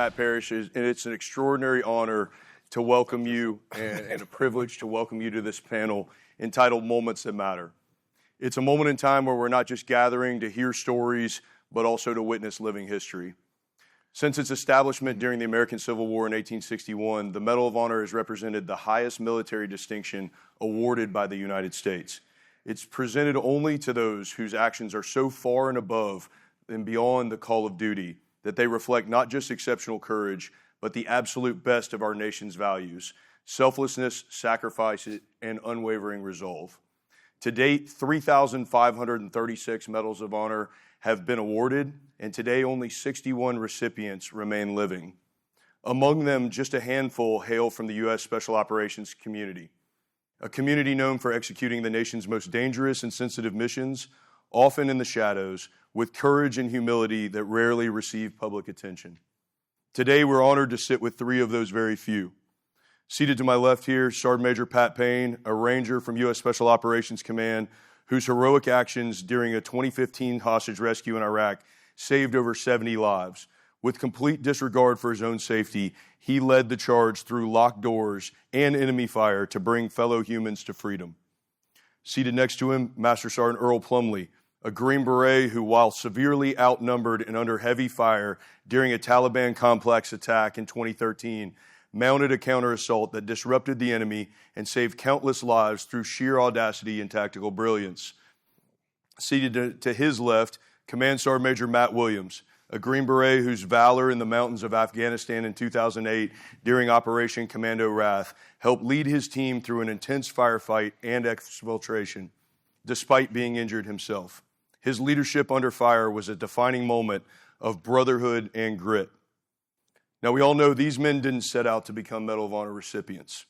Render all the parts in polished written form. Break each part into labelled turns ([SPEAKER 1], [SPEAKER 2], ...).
[SPEAKER 1] Matt Parrish, and it's an extraordinary honor to welcome you and a privilege to welcome you to this panel entitled Moments That Matter. It's a moment in time where we're not just gathering to hear stories, but also to witness living history. Since its establishment during the American Civil War in 1861, the Medal of Honor has represented the highest military distinction awarded by the United States. It's presented only to those whose actions are so far and above and beyond the call of duty that they reflect not just exceptional courage, but the absolute best of our nation's values: selflessness, sacrifice, and unwavering resolve. To date, 3,536 Medals of Honor have been awarded, and today only 61 recipients remain living. Among them, just a handful hail from the U.S. Special Operations community, a community known for executing the nation's most dangerous and sensitive missions, often in the shadows, with courage and humility that rarely receive public attention. Today, we're honored to sit with three of those very few. Seated to my left here, Sergeant Major Pat Payne, a Ranger from U.S. Special Operations Command, whose heroic actions during a 2015 hostage rescue in Iraq saved over 70 lives. With complete disregard for his own safety, he led the charge through locked doors and enemy fire to bring fellow humans to freedom. Seated next to him, Master Sergeant Earl Plumlee, a Green Beret who, while severely outnumbered and under heavy fire during a Taliban complex attack in 2013, mounted a counter-assault that disrupted the enemy and saved countless lives through sheer audacity and tactical brilliance. Seated to his left, Command Sergeant Major Matt Williams, a Green Beret whose valor in the mountains of Afghanistan in 2008 during Operation Commando Wrath helped lead his team through an intense firefight and exfiltration, despite being injured himself. His leadership under fire was a defining moment of brotherhood and grit. Now, we all know these men didn't set out to become Medal of Honor recipients.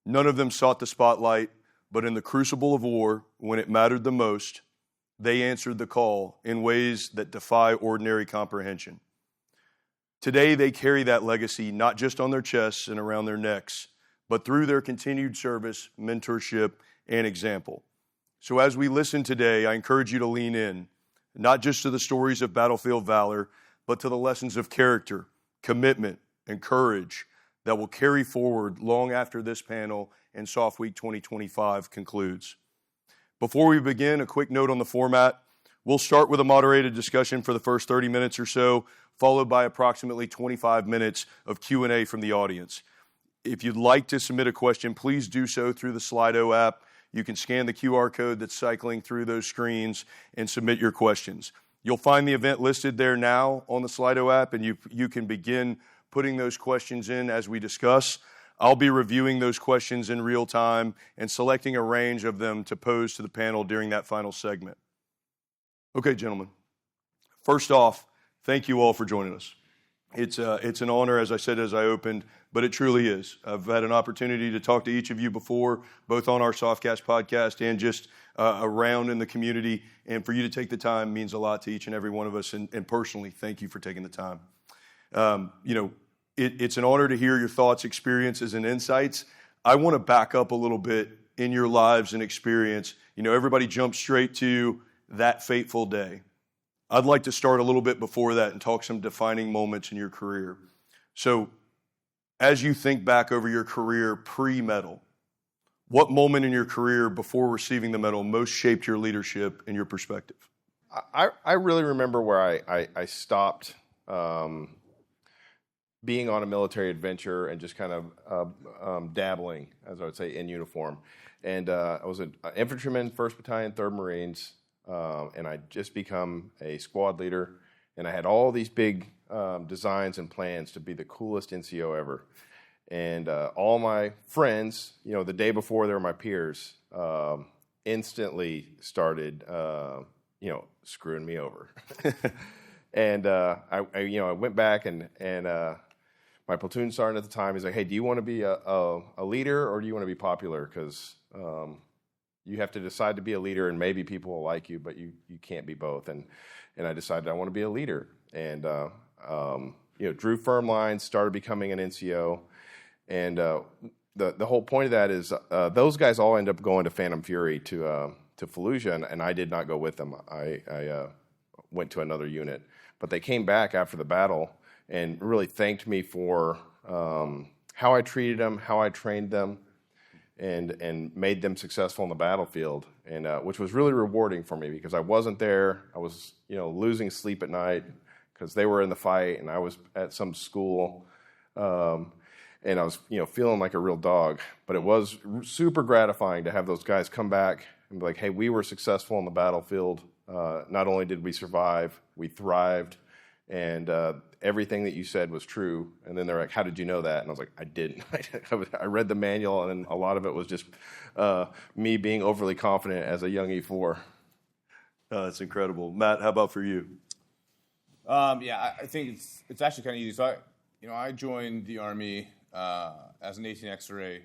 [SPEAKER 1] None of them sought the spotlight, but in the crucible of war, when it mattered the most, they answered the call in ways that defy ordinary comprehension. Today, they carry that legacy not just on their chests and around their necks, but through their continued service, mentorship, and example. So as we listen today, I encourage you to lean in, not just to the stories of battlefield valor, but to the lessons of character, commitment, and courage that will carry forward long after this panel and SOF Week 2025 concludes. Before we begin, a quick note on the format. We'll start with a moderated discussion for the first 30 minutes or so, followed by approximately 25 minutes of Q&A from the audience. If you'd like to submit a question, please do so through the Slido app. You can scan the QR code that's cycling through those screens and submit your questions. You'll find the event listed there now on the Slido app, and you can begin putting those questions in as we discuss. I'll be reviewing those questions in real time and selecting a range of them to pose to the panel during that final segment. Okay, gentlemen. First off, thank you all for joining us. It's an honor, as I said as I opened, but it truly is. I've had an opportunity to talk to each of you before, both on our SOFcast podcast and just around in the community, and for you to take the time means a lot to each and every one of us, and personally, thank you for taking the time. It's an honor to hear your thoughts, experiences, and insights. I want to back up a little bit in your lives and experience. Everybody jumps straight to that fateful day. I'd like to start a little bit before that and talk some defining moments in your career. So, as you think back over your career pre-medal, what moment in your career before receiving the medal most shaped your leadership and your perspective?
[SPEAKER 2] I really remember where I stopped being on a military adventure and just kind of dabbling, as I would say, in uniform. And I was an infantryman, 1st Battalion, 3rd Marines, and I'd just become a squad leader. And I had all these big designs and plans to be the coolest NCO ever. And all my friends, the day before they were my peers, instantly started, screwing me over. And I went back and my platoon sergeant at the time, he's like, "Hey, do you want to be a leader or do you want to be popular? Because you have to decide to be a leader, and maybe people will like you, but you can't be both." And I decided I want to be a leader, and drew firm lines, started becoming an NCO, and the whole point of that is those guys all end up going to Phantom Fury to Fallujah, and I did not go with them. I went to another unit, but they came back after the battle and really thanked me for how I treated them, how I trained them, and made them successful on the battlefield, and which was really rewarding for me because I wasn't there. I was, losing sleep at night because they were in the fight and I was at some school, and I was, feeling like a real dog. But it was super gratifying to have those guys come back and be like, "Hey, we were successful on the battlefield. Not only did we survive, we thrived, and everything that you said was true." And then they're like, "How did you know that?" And I was like, "I didn't. I read the manual, and a lot of it was just me being overly confident as a young E4."
[SPEAKER 1] That's incredible. Matt, how about for you?
[SPEAKER 3] I think it's actually kind of easy. So I joined the Army as an 18 X-ray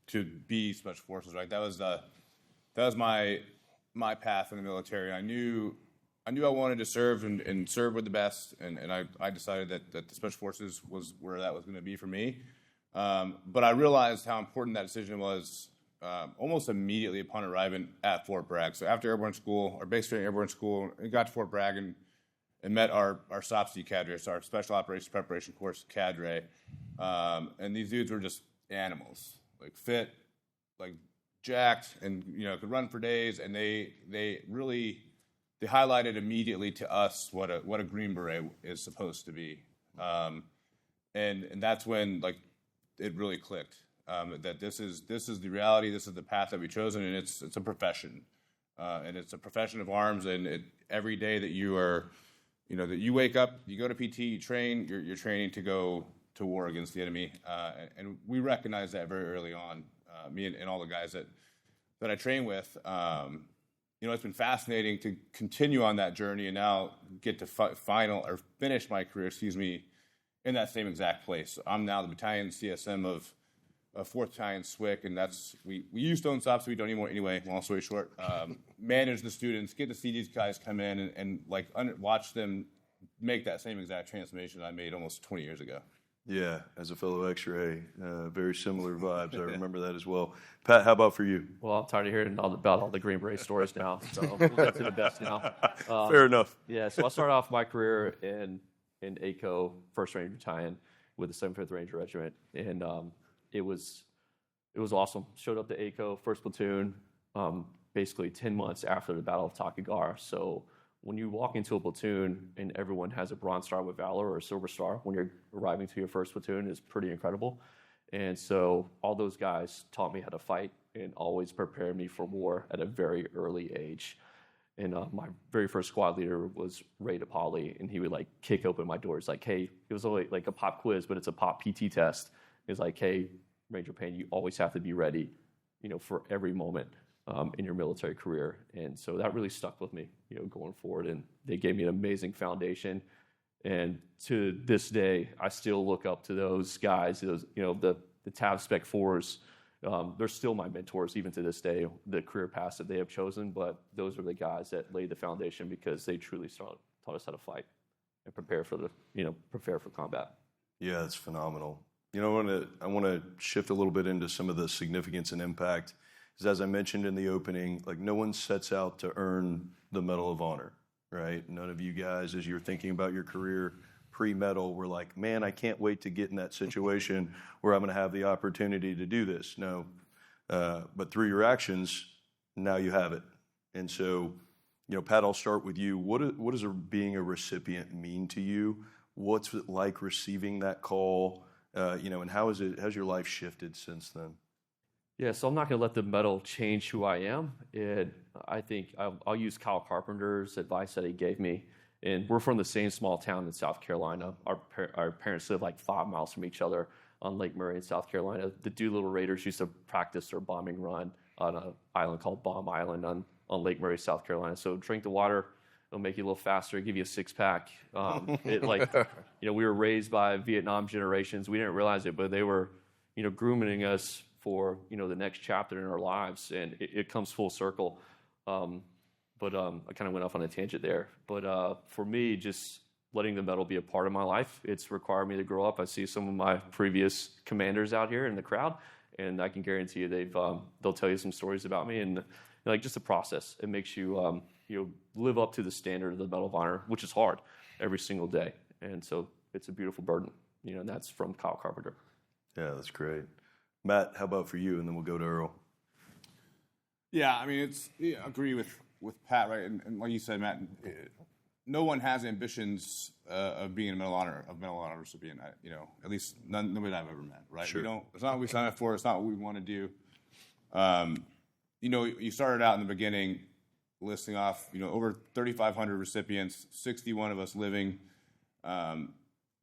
[SPEAKER 3] to be Special Forces. Right, that was my path in the military. I knew I wanted to serve and serve with the best, and I decided that the Special Forces was where that was going to be for me. But I realized how important that decision was almost immediately upon arriving at Fort Bragg. So after airborne school, our base training airborne school, I got to Fort Bragg and met our SOFC cadre, so our Special Operations Preparation Course cadre. And these dudes were just animals, like fit, like jacked, and could run for days. And they highlighted immediately to us what a Green Beret is supposed to be, and that's when it really clicked that this is the reality, this is the path that we've chosen, and it's a profession, and it's a profession of arms, and every day that you are, that you wake up, you go to PT, you train, you're training to go to war against the enemy, and we recognize that very early on. Me and all the guys that I train with. It's been fascinating to continue on that journey and now get to finish my career, in that same exact place. I'm now the battalion CSM of 4th Battalion SWIC, and we used to own SOP, so we don't anymore anyway, long story short. Manage the students, get to see these guys come in and watch them make that same exact transformation I made almost 20 years ago.
[SPEAKER 1] Yeah, as a fellow X-ray, very similar vibes. I remember that as well. Pat, how about for you?
[SPEAKER 4] Well, I'm tired of hearing about all the Green Beret stories now, so we'll get to the best now.
[SPEAKER 1] Fair enough.
[SPEAKER 4] Yeah, so I started off my career in ACO, 1st Ranger Battalion, with the 75th Ranger Regiment, and it was awesome. Showed up to ACO, 1st Platoon, basically 10 months after the Battle of Takagara. So when you walk into a platoon and everyone has a Bronze Star with Valor or a Silver Star when you're arriving to your 1st platoon is pretty incredible. And so all those guys taught me how to fight and always prepared me for war at a very early age. And my very first squad leader was Ray DePauli, and he would kick open my doors like, "Hey," it was only like a pop quiz, but it's a pop PT test. He was like, "Hey, Ranger Payne, you always have to be ready, for every moment in your military career." And so that really stuck with me, going forward. And they gave me an amazing foundation. And to this day, I still look up to those guys, the TAV Spec 4s. They're still my mentors even to this day, the career paths that they have chosen. But those are the guys that laid the foundation because they truly taught us how to fight and prepare for combat.
[SPEAKER 1] Yeah, it's phenomenal. I want to shift a little bit into some of the significance and impact. Because as I mentioned in the opening, no one sets out to earn the Medal of Honor, right? None of you guys, as you're thinking about your career pre-medal, were like, "Man, I can't wait to get in that situation where I'm going to have the opportunity to do this." No, but through your actions, now you have it. And so, Pat, I'll start with you. What does being a recipient mean to you? What's it like receiving that call? And how's your life shifted since then?
[SPEAKER 4] Yeah, so I'm not going to let the medal change who I am. I think I'll use Kyle Carpenter's advice that he gave me. And we're from the same small town in South Carolina. Our parents live 5 miles from each other on Lake Murray in South Carolina. The Doolittle Raiders used to practice their bombing run on an island called Bomb Island on Lake Murray, South Carolina. So drink the water. It'll make you a little faster, give you a six-pack. We were raised by Vietnam generations. We didn't realize it, but they were, grooming us for, the next chapter in our lives, and it comes full circle. But I kind of went off on a tangent there. But for me, just letting the medal be a part of my life, it's required me to grow up. I see some of my previous commanders out here in the crowd, and I can guarantee you they'll tell you some stories about me, and just the process. It makes you live up to the standard of the Medal of Honor, which is hard every single day. And so it's a beautiful burden, and that's from Kyle Carpenter.
[SPEAKER 1] Yeah, that's great. Matt, how about for you? And then we'll go to Earl.
[SPEAKER 3] Yeah, I mean, I agree with Pat, right? And like you said, Matt, no one has ambitions of being a Medal of Honor recipient. At least nobody I've ever met, right?
[SPEAKER 1] Sure.
[SPEAKER 3] It's not what we signed up for. It's not what we want to do. You started out in the beginning listing off, over 3,500 recipients, 61 of us living.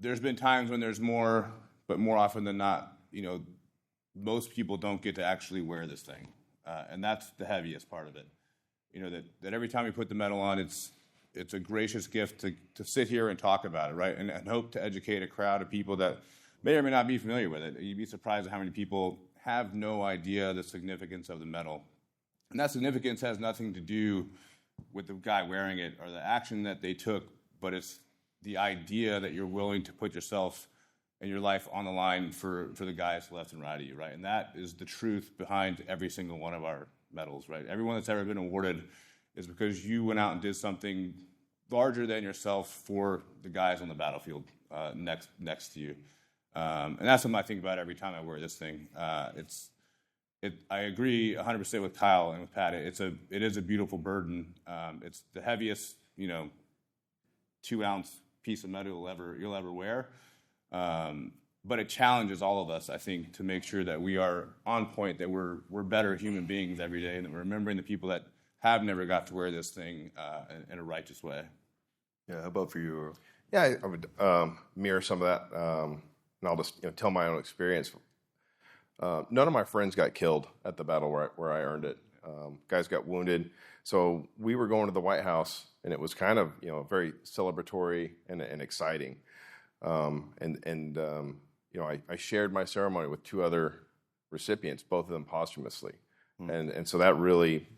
[SPEAKER 3] There's been times when there's more, but more often than not, most people don't get to actually wear this thing. And that's the heaviest part of it. That every time we put the medal on, it's a gracious gift to sit here and talk about it, right? And hope to educate a crowd of people that may or may not be familiar with it. You'd be surprised at how many people have no idea the significance of the medal. And that significance has nothing to do with the guy wearing it or the action that they took, but it's the idea that you're willing to put yourself and your life on the line for the guys left and right of you, right? And that is the truth behind every single one of our medals, right? Everyone that's ever been awarded is because you went out and did something larger than yourself for the guys on the battlefield next to you. And that's something I think about every time I wear this thing. I agree 100% with Kyle and with Pat. It is a beautiful burden. It's the heaviest, 2-ounce piece of metal you'll ever wear. But it challenges all of us, I think, to make sure that we are on point, that we're better human beings every day, and that we're remembering the people that have never got to wear this thing in a righteous way.
[SPEAKER 1] Yeah, how about for you, Earl?
[SPEAKER 2] Yeah, I would mirror some of that, and I'll just tell my own experience. None of my friends got killed at the battle where I earned it. Guys got wounded, so we were going to the White House, and it was kind of very celebratory and exciting. I shared my ceremony with 2 other recipients, both of them posthumously, and so that really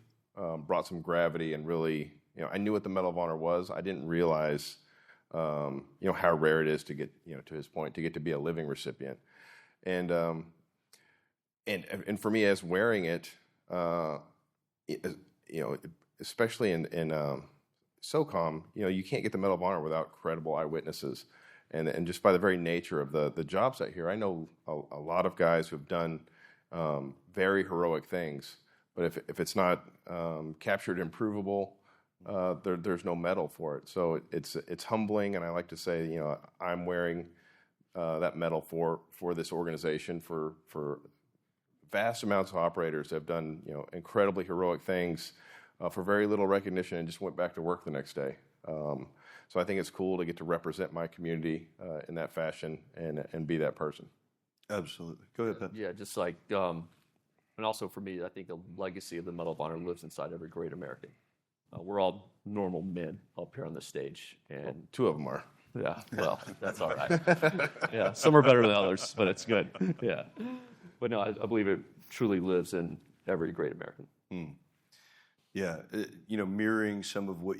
[SPEAKER 2] brought some gravity and really, I knew what the Medal of Honor was. I didn't realize, how rare it is to get, to his point, to get to be a living recipient, and for me as wearing it, especially in SOCOM, you can't get the Medal of Honor without credible eyewitnesses. And just by the very nature of the job site here, I know a lot of guys who have done very heroic things. But if it's not captured and provable, there's no medal for it. So it's humbling, and I like to say, I'm wearing that medal for this organization for vast amounts of operators that have done incredibly heroic things for very little recognition and just went back to work the next day. So I think it's cool to get to represent my community in that fashion and be that person.
[SPEAKER 1] Absolutely. Go ahead, Pat.
[SPEAKER 4] Yeah, just like, and also for me, I think the legacy of the Medal of Honor lives inside every great American. We're all normal men up here on the stage. And
[SPEAKER 2] 2 of them are.
[SPEAKER 4] Yeah, well, that's all right. Yeah, some are better than others, but it's good. Yeah. But no, I believe it truly lives in every great American.
[SPEAKER 1] Yeah, mirroring some of what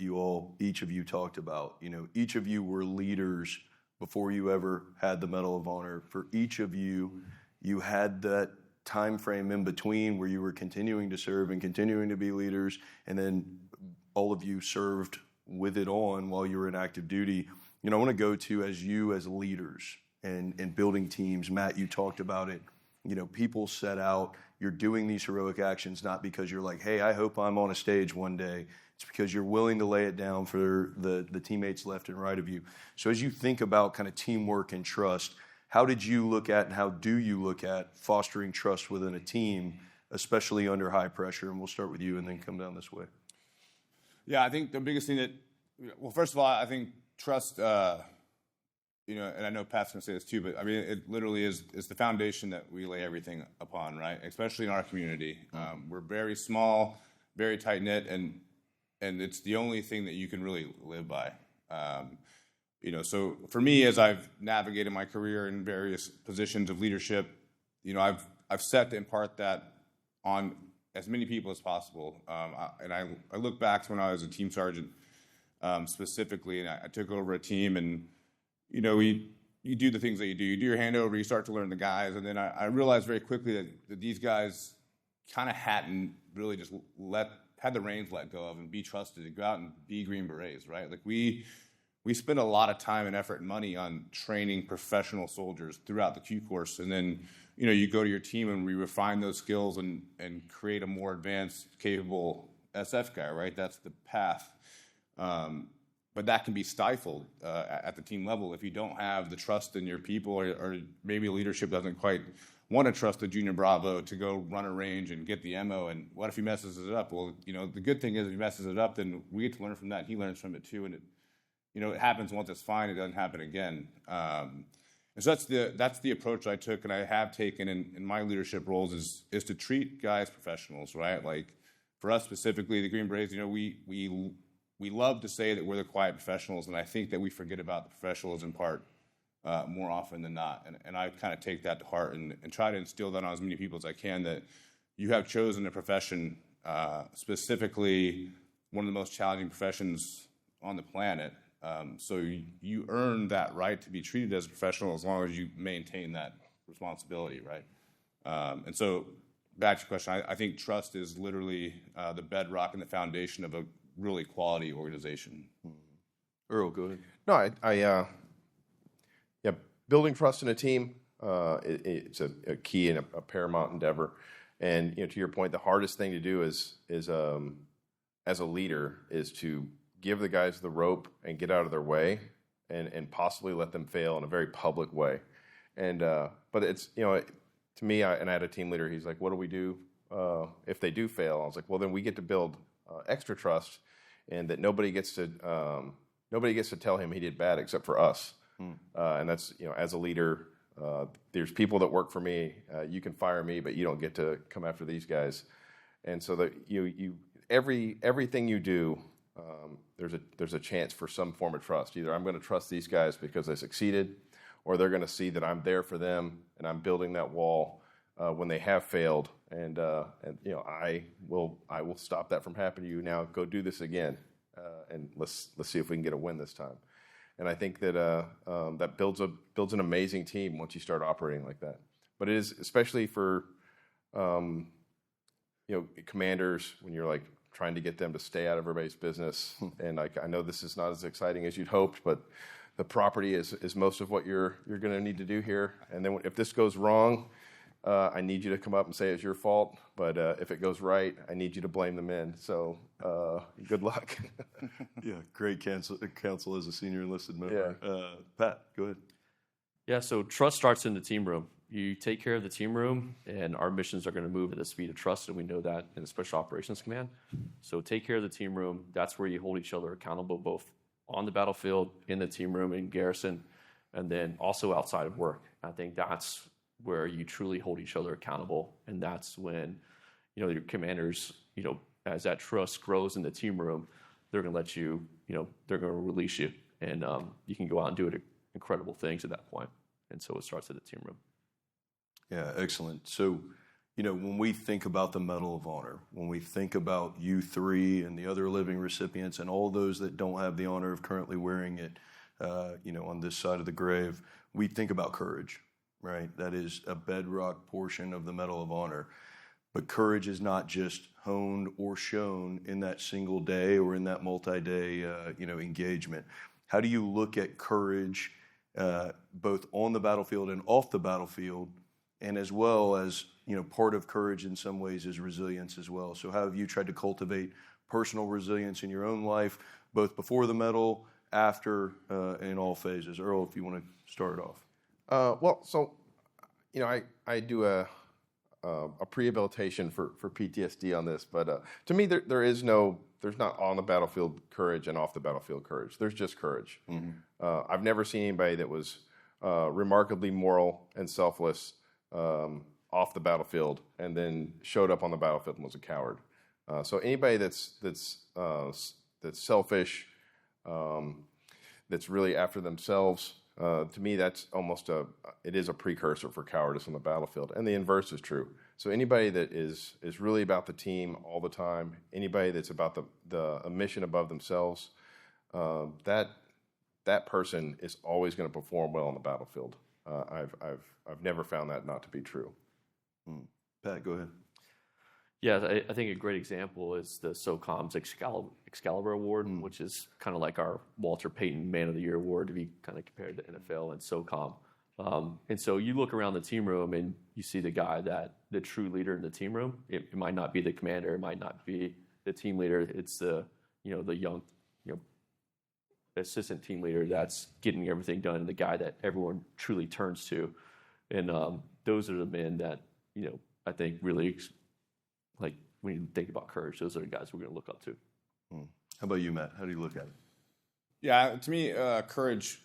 [SPEAKER 1] each of you talked about. Each of you were leaders before you ever had the Medal of Honor. For each of you, you had that time frame in between where you were continuing to serve and continuing to be leaders, and then all of you served with it on while you were in active duty. I want to go to as leaders and building teams. Matt, you talked about it. People set out. You're doing these heroic actions not because you're like, hey, I hope I'm on a stage one day. It's because you're willing to lay it down for the teammates left and right of you. So as you think about kind of teamwork and trust, how did you look at and how do you look at fostering trust within a team, especially under high pressure? And we'll start with you and then come down this way.
[SPEAKER 3] Yeah, I think the biggest thing first of all, I think trust, and I know Pat's going to say this too, but I mean, it literally is the foundation that we lay everything upon, right? Especially in our community. We're very small, very tight-knit, and it's the only thing that you can really live by. So for me, as I've navigated my career in various positions of leadership, I've set to impart that on as many people as possible. And I look back to when I was a team sergeant specifically, and I took over a team, and you do the things that you do. You do your handover, you start to learn the guys, and then I realized very quickly that these guys kind of hadn't really just had the reins let go of and be trusted to go out and be Green Berets, right? Like we we spend a lot of time and effort and money on training professional soldiers throughout the Q course. And then, you go to your team and we refine those skills and create a more advanced, capable SF guy, right? That's the path. But that can be stifled at the team level if you don't have the trust in your people, or maybe leadership doesn't quite want to trust the junior Bravo to go run a range and get the ammo. And what if he messes it up? Well, the good thing is if he messes it up, then we get to learn from that. And he learns from it too. And it happens once, it's fine. It doesn't happen again. And so that's the approach I took, and I have taken in my leadership roles is to treat guys professionals, right? Like for us specifically, the Green Berets, we love to say that we're the quiet professionals, and I think that we forget about the professionalism part more often than not. And I kind of take that to heart and try to instill that on as many people as I can, that you have chosen a profession, specifically one of the most challenging professions on the planet. So you earn that right to be treated as a professional as long as you maintain that responsibility, right? And so back to your question, I think trust is literally the bedrock and the foundation of a really quality organization.
[SPEAKER 1] Earl, go ahead.
[SPEAKER 2] No, building trust in a team, it's a key and a paramount endeavor. And to your point, the hardest thing to do is as a leader is to give the guys the rope and get out of their way, and possibly let them fail in a very public way. And but it's to me, and I had a team leader. He's like, "What do we do if they do fail?" I was like, "Well, then we get to build extra trust, and that nobody gets to tell him he did bad except for us." And that's as a leader, there's people that work for me. You can fire me, but you don't get to come after these guys. And so that everything you do, there's a chance for some form of trust. Either I'm going to trust these guys because they succeeded, or they're going to see that I'm there for them and I'm building that wall when they have failed. And I will stop that from happening to you. Now go do this again, and let's see if we can get a win this time. And I think that that builds an amazing team once you start operating like that. But it is especially for commanders when you're like trying to get them to stay out of everybody's business. And I know this is not as exciting as you'd hoped, but the property is most of what you're going to need to do here. And then if this goes wrong, I need you to come up and say it's your fault. But if it goes right, I need you to blame the men. So good luck.
[SPEAKER 1] Yeah, great counsel as a senior enlisted member. Yeah. Pat, go ahead.
[SPEAKER 4] Yeah, so trust starts in the team room. You take care of the team room, and our missions are going to move at the speed of trust, and we know that in the Special Operations Command. So take care of the team room. That's where you hold each other accountable, both on the battlefield, in the team room, in garrison, and then also outside of work. I think that's where you truly hold each other accountable, and that's when your commanders, as that trust grows in the team room, they're going to let you, they're going to release you, and you can go out and do incredible things at that point. And so it starts at the team room.
[SPEAKER 1] Yeah, excellent. So, when we think about the Medal of Honor, when we think about you three and the other living recipients and all those that don't have the honor of currently wearing it, on this side of the grave, we think about courage, right? That is a bedrock portion of the Medal of Honor. But courage is not just honed or shown in that single day or in that multi-day, engagement. How do you look at courage, both on the battlefield and off the battlefield, and as well as, part of courage in some ways is resilience as well? So how have you tried to cultivate personal resilience in your own life, both before the medal, after, in all phases? Earl, if you want to start off.
[SPEAKER 2] I do a prehabilitation for PTSD on this, but to me, there's not on the battlefield courage and off the battlefield courage. There's just courage. Mm-hmm. I've never seen anybody that was remarkably moral and selfless off the battlefield and then showed up on the battlefield and was a coward. So anybody that's selfish, that's really after themselves, to me, that's almost it is a precursor for cowardice on the battlefield. And the inverse is true. So anybody that is really about the team all the time, anybody that's about a mission above themselves, that person is always going to perform well on the battlefield. I've never found that not to be true.
[SPEAKER 1] Pat, go ahead.
[SPEAKER 4] Yeah, I think a great example is the SOCOM's Excalibur Award, which is kind of like our Walter Payton Man of the Year award to be kind of compared to NFL and SOCOM. And so you look around the team room and you see the guy the true leader in the team room. It might not be the commander, it might not be the team leader. It's the young assistant team leader that's getting everything done, and the guy that everyone truly turns to. And those are the men that I think really. Like when you think about courage, those are the guys we're going to look up to.
[SPEAKER 1] How about you, Matt? How do you look at it?
[SPEAKER 3] Yeah, to me, courage,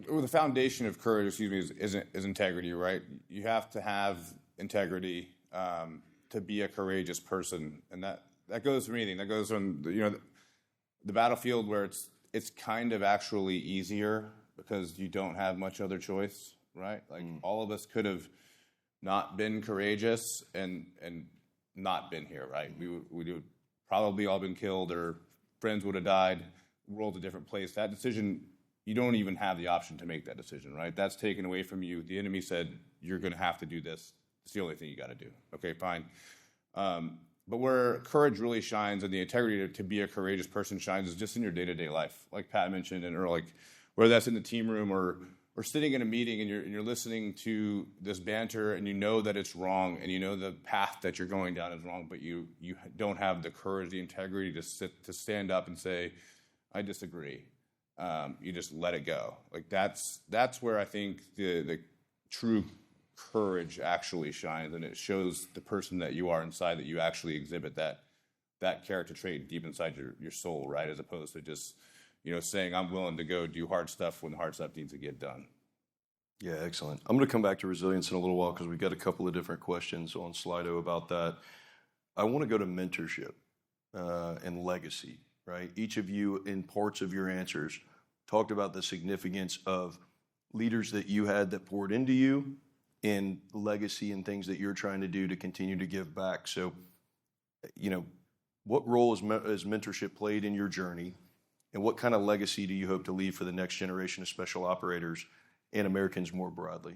[SPEAKER 3] or the foundation of courage, is integrity, right? You have to have integrity to be a courageous person, and that goes for anything. That goes from the battlefield where it's kind of actually easier because you don't have much other choice, right? Like all of us could have not been courageous and not been here, right? We would probably all been killed, or friends would have died. World's a different place. That decision, you don't even have the option to make that decision, right? That's taken away from you. The enemy said, you're going to have to do this. It's the only thing you got to do. Okay, fine. But where courage really shines and the integrity to be a courageous person shines is just in your day-to-day life. Like Pat mentioned and Earl, like whether that's in the team room or sitting in a meeting and you're listening to this banter and you know that it's wrong and you know the path that you're going down is wrong, but you don't have the courage, the integrity to stand up and say, I disagree. You just let it go. Like that's where I think the true courage actually shines, and it shows the person that you are inside, that you actually exhibit that character trait deep inside your soul, right? As opposed to just saying I'm willing to go do hard stuff when the hard stuff needs to get done.
[SPEAKER 1] Yeah, excellent. I'm going to come back to resilience in a little while because we've got a couple of different questions on Slido about that. I want to go to mentorship and legacy, right? Each of you, in parts of your answers, talked about the significance of leaders that you had that poured into you and legacy and things that you're trying to do to continue to give back. So, what role has mentorship played in your journey? And what kind of legacy do you hope to leave for the next generation of special operators and Americans more broadly?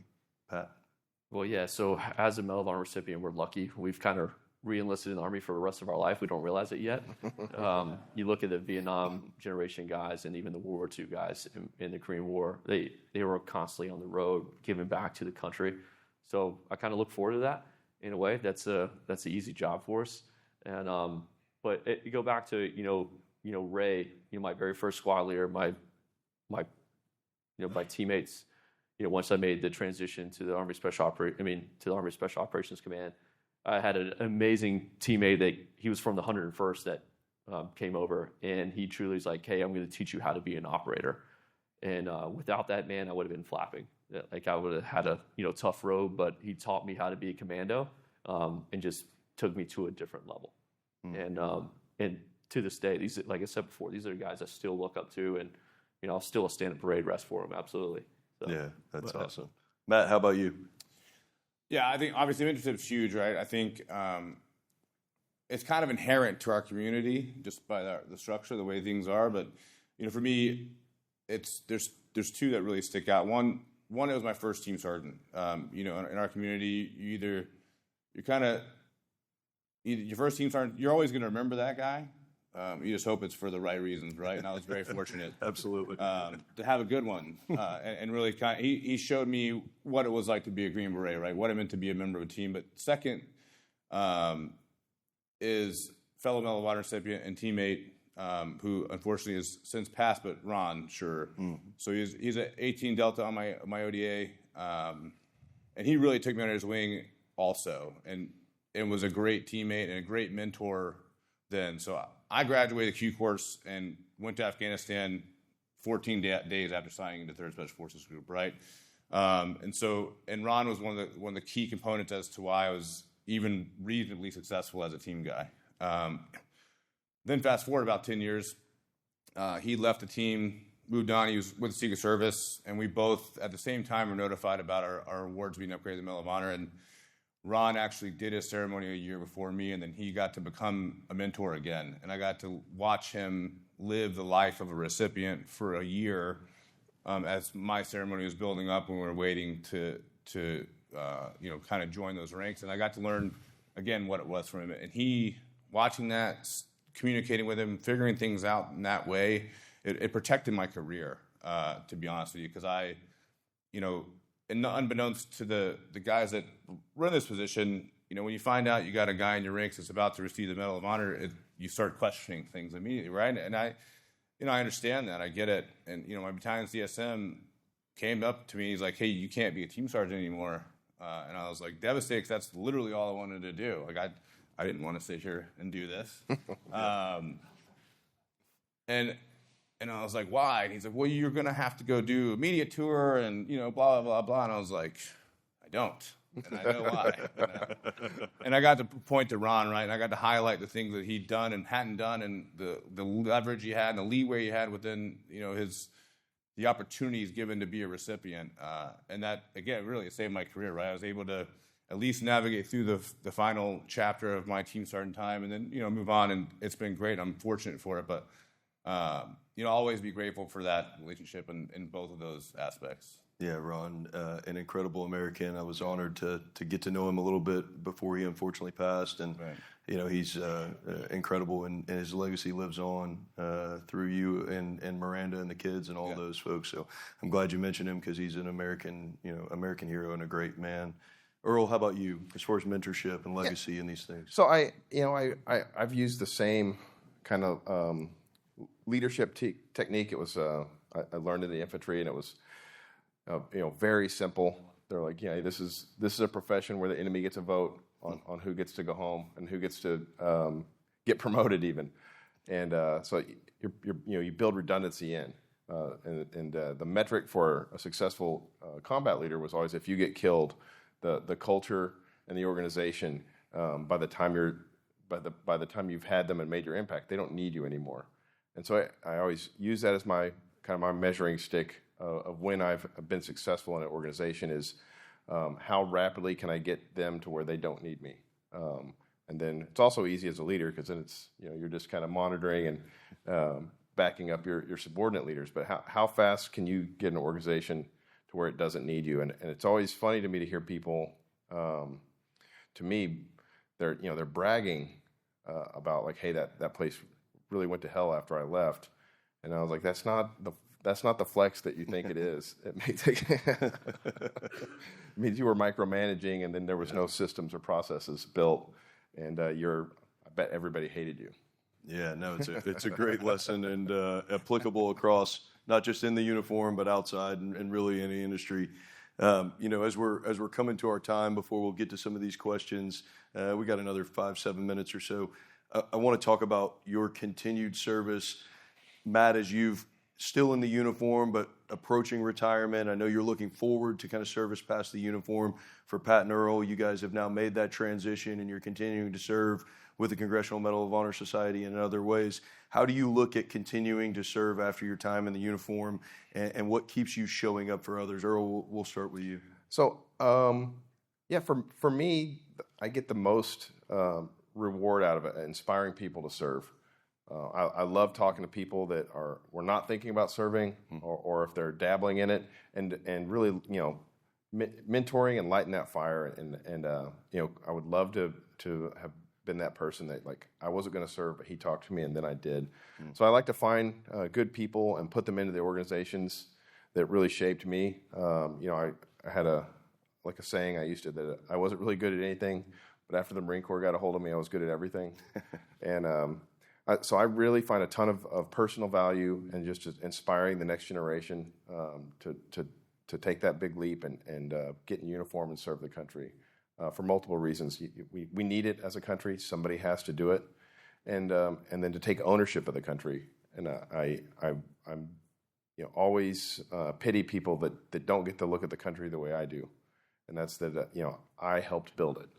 [SPEAKER 1] Pat?
[SPEAKER 4] Well, yeah, so as a Medal of Honor recipient, we're lucky. We've kind of re-enlisted in the Army for the rest of our life. We don't realize it yet. You look at the Vietnam generation guys and even the World War II guys in the Korean War, they were constantly on the road giving back to the country. So I kind of look forward to that in a way. That's an easy job for us. And but you go back to, Ray, my very first squad leader, my teammates, once I made the transition to the Army Special Operations Command, I had an amazing teammate that he was from the 101st that came over, and he truly was like, hey, I'm going to teach you how to be an operator. And without that man, I would have been flapping. Like I would have had a tough road, but he taught me how to be a commando and just took me to a different level. And to this day, these, like I said before, these are the guys I still look up to, and I'll still stand at parade rest for them. Absolutely. So,
[SPEAKER 1] yeah, that's awesome. Matt, how about you?
[SPEAKER 3] Yeah, I think obviously mentorship's huge, right? I think it's kind of inherent to our community just by the structure, the way things are. But for me, there's two that really stick out. One, it was my first team sergeant. In our community, your first team sergeant, you're always going to remember that guy. You just hope it's for the right reasons, right? And I was very fortunate,
[SPEAKER 1] absolutely,
[SPEAKER 3] to have a good one, and really he showed me what it was like to be a Green Beret, right? What it meant to be a member of a team. But second, is fellow Medal of Honor recipient and teammate who unfortunately has since passed, but Ron, sure. So he's at 18 Delta on my ODA, and he really took me under his wing also, and was a great teammate and a great mentor then. So I graduated the Q course and went to Afghanistan 14 days after signing into 3rd Special Forces Group, right? And Ron was one of the key components as to why I was even reasonably successful as a team guy. Then fast forward about 10 years, he left the team, moved on. He was with the Secret Service, and we both at the same time were notified about our awards being upgraded to the Medal of Honor. And Ron actually did his ceremony a year before me, and then he got to become a mentor again. And I got to watch him live the life of a recipient for a year as my ceremony was building up when we were waiting to kind of join those ranks. And I got to learn again, what it was for him. And he, watching that, communicating with him, figuring things out in that way, it protected my career, to be honest with you, because I, and unbeknownst to the guys that run this position, when you find out you got a guy in your ranks that's about to receive the Medal of Honor, you start questioning things immediately, right? And I understand that. I get it. And, my battalion's DSM came up to me. He's like, hey, you can't be a team sergeant anymore. And I was like, devastated, because that's literally all I wanted to do. Like, I didn't want to sit here and do this. And I was like, why? And he's like, well, you're going to have to go do a media tour and, blah, blah, blah, blah. And I was like, I don't. And I know why. And I got to point to Ron, right? And I got to highlight the things that he'd done and hadn't done, and the leverage he had and the leeway he had within, the opportunities given to be a recipient. And that, again, really saved my career, right? I was able to at least navigate through the final chapter of my team sergeant time and then, move on. And it's been great. I'm fortunate for it. But, always be grateful for that relationship in both of those aspects.
[SPEAKER 1] Yeah, Ron, an incredible American. I was honored to get to know him a little bit before he unfortunately passed. And,
[SPEAKER 3] right.
[SPEAKER 1] He's incredible, and his legacy lives on through you and Miranda and the kids and all those folks. So I'm glad you mentioned him, because he's an American hero and a great man. Earl, how about you, as far as mentorship and legacy and these things?
[SPEAKER 2] So I've used the same kind of leadership technique. It was I learned in the infantry, and it was very simple. They're like, this is a profession where the enemy gets a vote on who gets to go home and who gets to get promoted even, and so you build redundancy in, and the metric for a successful combat leader was always, if you get killed, the culture and the organization, by the time you've had them and made your impact, they don't need you anymore. And so I always use that as my measuring stick of when I've been successful in an organization is how rapidly can I get them to where they don't need me. And then it's also easy as a leader, because then it's you're just kind of monitoring and backing up your subordinate leaders. But how fast can you get an organization to where it doesn't need you? And it's always funny to me to hear people. To me, they're bragging about, like, hey, that place really went to hell after I left. And I was like, that's not the flex that you think it is. It means you were micromanaging, and then there was no systems or processes built, and I bet everybody hated you.
[SPEAKER 1] Yeah, no, it's a great lesson, and applicable across not just in the uniform but outside and really any industry. As we're coming to our time before we'll get to some of these questions, we got another 5-7 minutes or so. I want to talk about your continued service, Matt, as you've still in the uniform but approaching retirement. I know you're looking forward to kind of service past the uniform. For Pat and Earl, you guys have now made that transition, and you're continuing to serve with the Congressional Medal of Honor Society and in other ways. How do you look at continuing to serve after your time in the uniform, and what keeps you showing up for others? Earl, we'll start with you.
[SPEAKER 2] So, for me, I get the most reward out of it, inspiring people to serve. I love talking to people that were not thinking about serving, or if they're dabbling in it, and really, mentoring and lighting that fire. And I would love to have been that person that, like, I wasn't going to serve, but he talked to me, and then I did. So I like to find good people and put them into the organizations that really shaped me. I had a saying I used to, that I wasn't really good at anything, but after the Marine Corps got a hold of me, I was good at everything. And so I really find a ton of personal value and just inspiring the next generation to take that big leap and get in uniform and serve the country for multiple reasons. We need it as a country. Somebody has to do it, and then to take ownership of the country. And I'm always pity people that don't get to look at the country the way I do, and that's that I helped build it.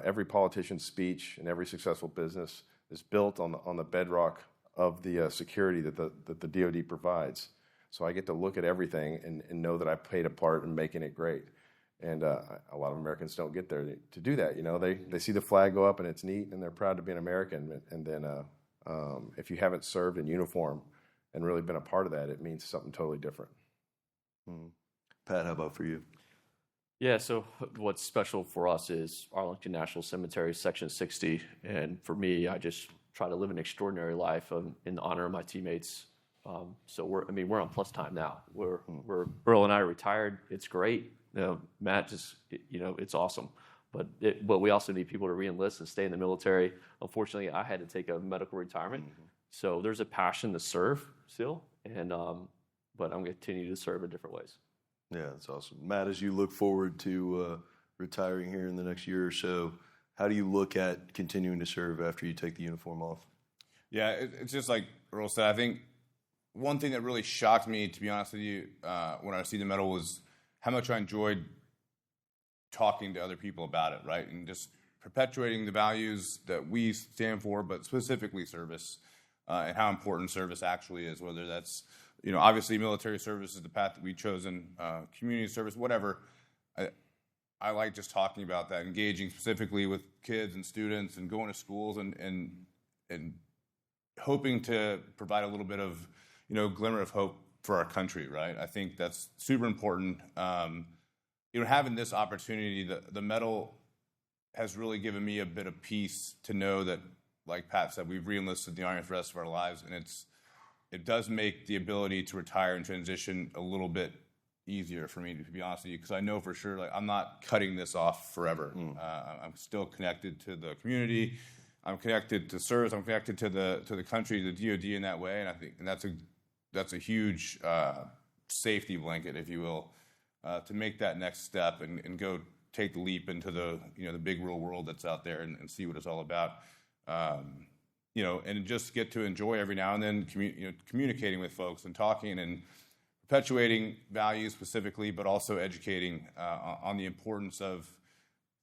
[SPEAKER 2] Every politician's speech and every successful business is built on the bedrock of the security that the DoD provides. So I get to look at everything and know that I played a part in making it great. And a lot of Americans don't get there to do that. They see the flag go up and it's neat, and they're proud to be an American. And then if you haven't served in uniform and really been a part of that, it means something totally different.
[SPEAKER 1] Pat, how about for you?
[SPEAKER 4] Yeah, so what's special for us is Arlington National Cemetery, Section 60, and for me, I just try to live an extraordinary life in honor of my teammates. So we're on plus time now. Earl and I are retired. It's great. Matt it's awesome. But we also need people to re-enlist and stay in the military. Unfortunately, I had to take a medical retirement, so there's a passion to serve still, and but I'm going to continue to serve in different ways.
[SPEAKER 1] Yeah, that's awesome. Matt, as you look forward to retiring here in the next year or so, how do you look at continuing to serve after you take the uniform off?
[SPEAKER 3] Yeah, it's just like Earl said. I think one thing that really shocked me, to be honest with you, when I received the medal was how much I enjoyed talking to other people about it, right? And just perpetuating the values that we stand for, but specifically service, and how important service actually is, whether that's obviously military service is the path that we've chosen, community service, whatever. I like just talking about that, engaging specifically with kids and students and going to schools and hoping to provide a little bit of, glimmer of hope for our country, right? I think that's super important. Having this opportunity, the medal has really given me a bit of peace to know that, like Pat said, we've re-enlisted the Army for the rest of our lives, and it does make the ability to retire and transition a little bit easier for me, to be honest with you, because I know for sure, I'm not cutting this off forever. I'm still connected to the community. I'm connected to service. I'm connected to the country, the DoD in that way, and I think that's a huge safety blanket, if you will, to make that next step and go take the leap into the big real world that's out there and see what it's all about. And just get to enjoy every now and then communicating with folks and talking and perpetuating values specifically, but also educating on the importance of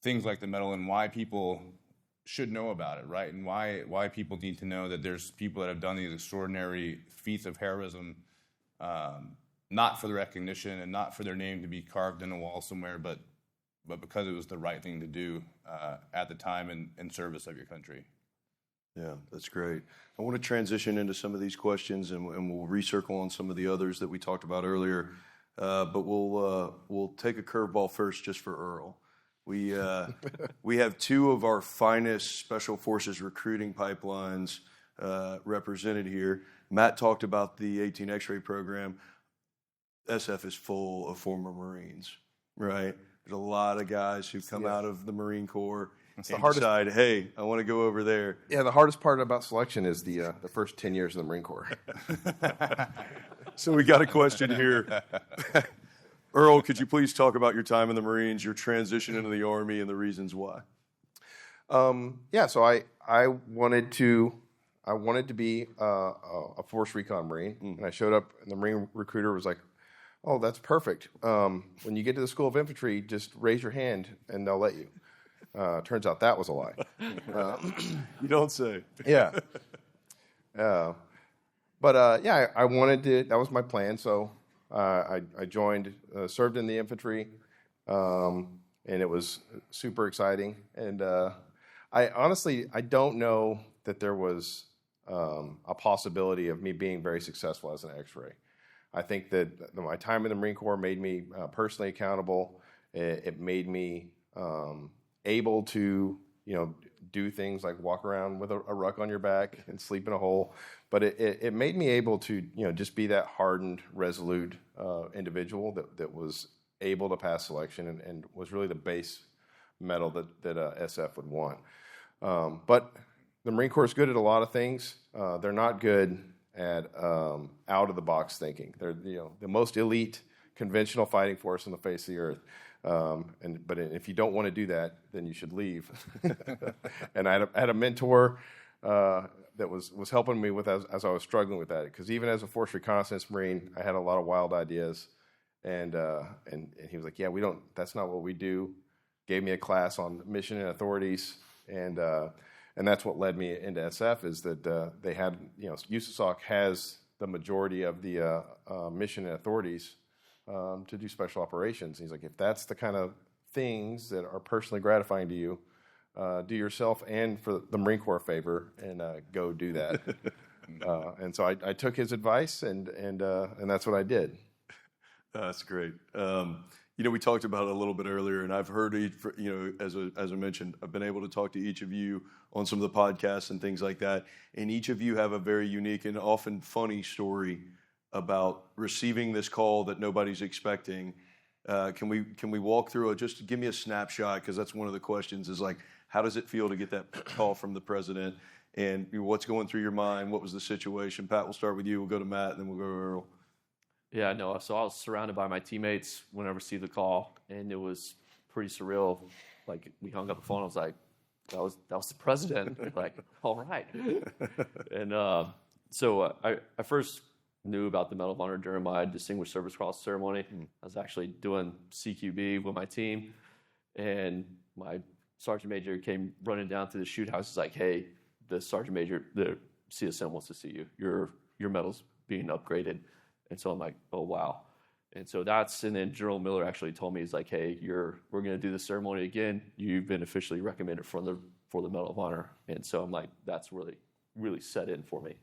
[SPEAKER 3] things like the medal and why people should know about it, right? And why people need to know that there's people that have done these extraordinary feats of heroism, not for the recognition and not for their name to be carved in a wall somewhere, but because it was the right thing to do at the time in service of your country.
[SPEAKER 1] Yeah, that's great. I want to transition into some of these questions, and we'll recircle on some of the others that we talked about earlier. But we'll take a curveball first, just for Earl. We have two of our finest Special Forces recruiting pipelines represented here. Matt talked about the 18 X-ray program. SF is full of former Marines, right? There's a lot of guys who come out of the Marine Corps. It's the hardest decide, hey, I want to go over there.
[SPEAKER 2] Yeah, the hardest part about selection is the first 10 years of the Marine Corps.
[SPEAKER 1] So we got a question here. Earl, could you please talk about your time in the Marines, your transition into the Army, and the reasons why?
[SPEAKER 2] So I wanted to be a Force Recon Marine, and I showed up, and the Marine recruiter was like, "Oh, that's perfect. When you get to the School of Infantry, just raise your hand, and they'll let you." Turns out that was a lie.
[SPEAKER 1] You don't say.
[SPEAKER 2] Yeah. I wanted to. That was my plan. So I joined, served in the infantry, and it was super exciting. And I honestly don't know that there was a possibility of me being very successful as an X-ray. I think that my time in the Marine Corps made me personally accountable. It made me able to, do things like walk around with a ruck on your back and sleep in a hole. But it made me able to, just be that hardened, resolute individual that was able to pass selection and was really the base medal that SF would want. But the Marine Corps is good at a lot of things. They're not good at out-of-the-box thinking. They're the most elite conventional fighting force on the face of the earth. But if you don't want to do that, then you should leave. And I had a mentor that was helping me with as I was struggling with that. Because even as a Force Reconnaissance Marine, I had a lot of wild ideas, and he was like, "Yeah, that's not what we do." Gave me a class on mission and authorities, and that's what led me into SF. Is that they had USSOC has the majority of the mission and authorities to do special operations. And he's like, if that's the kind of things that are personally gratifying to you, do yourself and for the Marine Corps a favor and go do that. And so I took his advice and that's what I did.
[SPEAKER 1] That's great. We talked about it a little bit earlier, and I've heard, as I mentioned, I've been able to talk to each of you on some of the podcasts and things like that, and each of you have a very unique and often funny story about receiving this call that nobody's expecting. Can we walk through it? Just give me a snapshot, because that's one of the questions is like, how does it feel to get that call from the president, and what's going through your mind? What was the situation? Pat, we'll start with you. We'll go to Matt, and then we'll go to Earl.
[SPEAKER 4] Yeah, no. So I was surrounded by my teammates when I received the call, and it was pretty surreal. Like, we hung up the phone. I was like, that was the president. Like, all right. And so I first knew about the Medal of Honor during my Distinguished Service Cross ceremony. I was actually doing CQB with my team, and my sergeant major came running down to the shoot house. He's like, hey, the sergeant major, the CSM wants to see you. Your medal's being upgraded. And so I'm like, oh, wow. And so and then General Miller actually told me, he's like, hey, we're going to do the ceremony again. You've been officially recommended for the Medal of Honor. And so I'm like, that's really, really set in for me.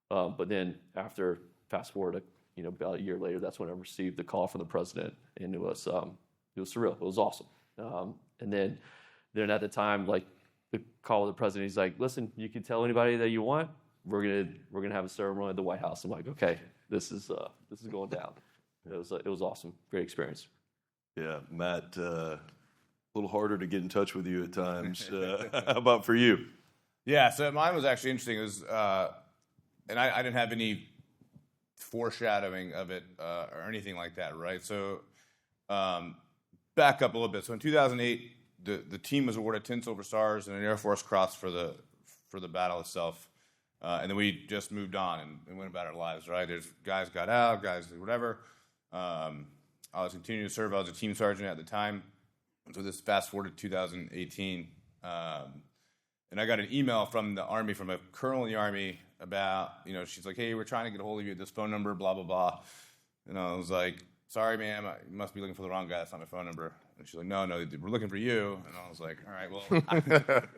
[SPEAKER 4] But then fast forward, about a year later, that's when I received the call from the president, and it was surreal. It was awesome. And then at the time, like, the call with the president, he's like, listen, you can tell anybody that you want. We're gonna have a ceremony at the White House. I'm like, okay, this is going down. It was awesome, great experience.
[SPEAKER 1] Yeah, Matt, a little harder to get in touch with you at times. How about for you?
[SPEAKER 3] Yeah, so mine was actually interesting. It was, and I didn't have any foreshadowing of it or anything like that, right? So back up a little bit. So in 2008, the team was awarded 10 Silver Stars and an Air Force Cross for the battle itself. And then we just moved on and went about our lives, right? There's guys got out, guys did whatever. I was continuing to serve. I was a team sergeant at the time. So this fast forward to 2018. And I got an email from the Army, from a colonel in the Army about, she's like, hey, we're trying to get a hold of you at this phone number, blah, blah, blah. And I was like, sorry, ma'am, you must be looking for the wrong guy. That's not my phone number. And she's like, no, we're looking for you. And I was like, all right, well,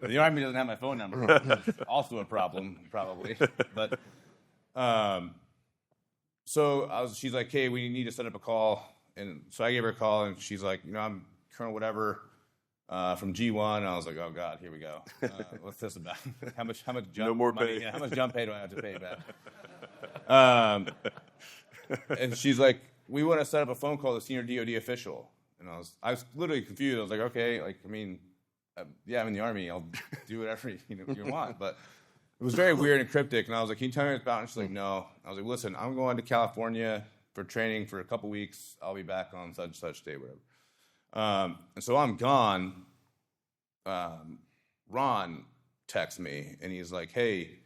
[SPEAKER 3] the Army doesn't have my phone number. That's also a problem, probably. But she's like, hey, we need to set up a call. And so I gave her a call, and she's like, I'm Colonel whatever from G1. And I was like, oh, God, here we go. What's this about? How much jump
[SPEAKER 1] no more
[SPEAKER 3] money,
[SPEAKER 1] pay.
[SPEAKER 3] How much jump pay do I have to pay back? And she's like, we want to set up a phone call to a senior DOD official. And I was literally confused. I was like, okay, yeah, I'm in the Army. I'll do whatever you want. But it was very weird and cryptic. And I was like, can you tell me what it's about? And she's like, no. I was like, listen, I'm going to California for training for a couple weeks. I'll be back on such day, whatever. And so I'm gone. Ron texts me, and he's like, hey,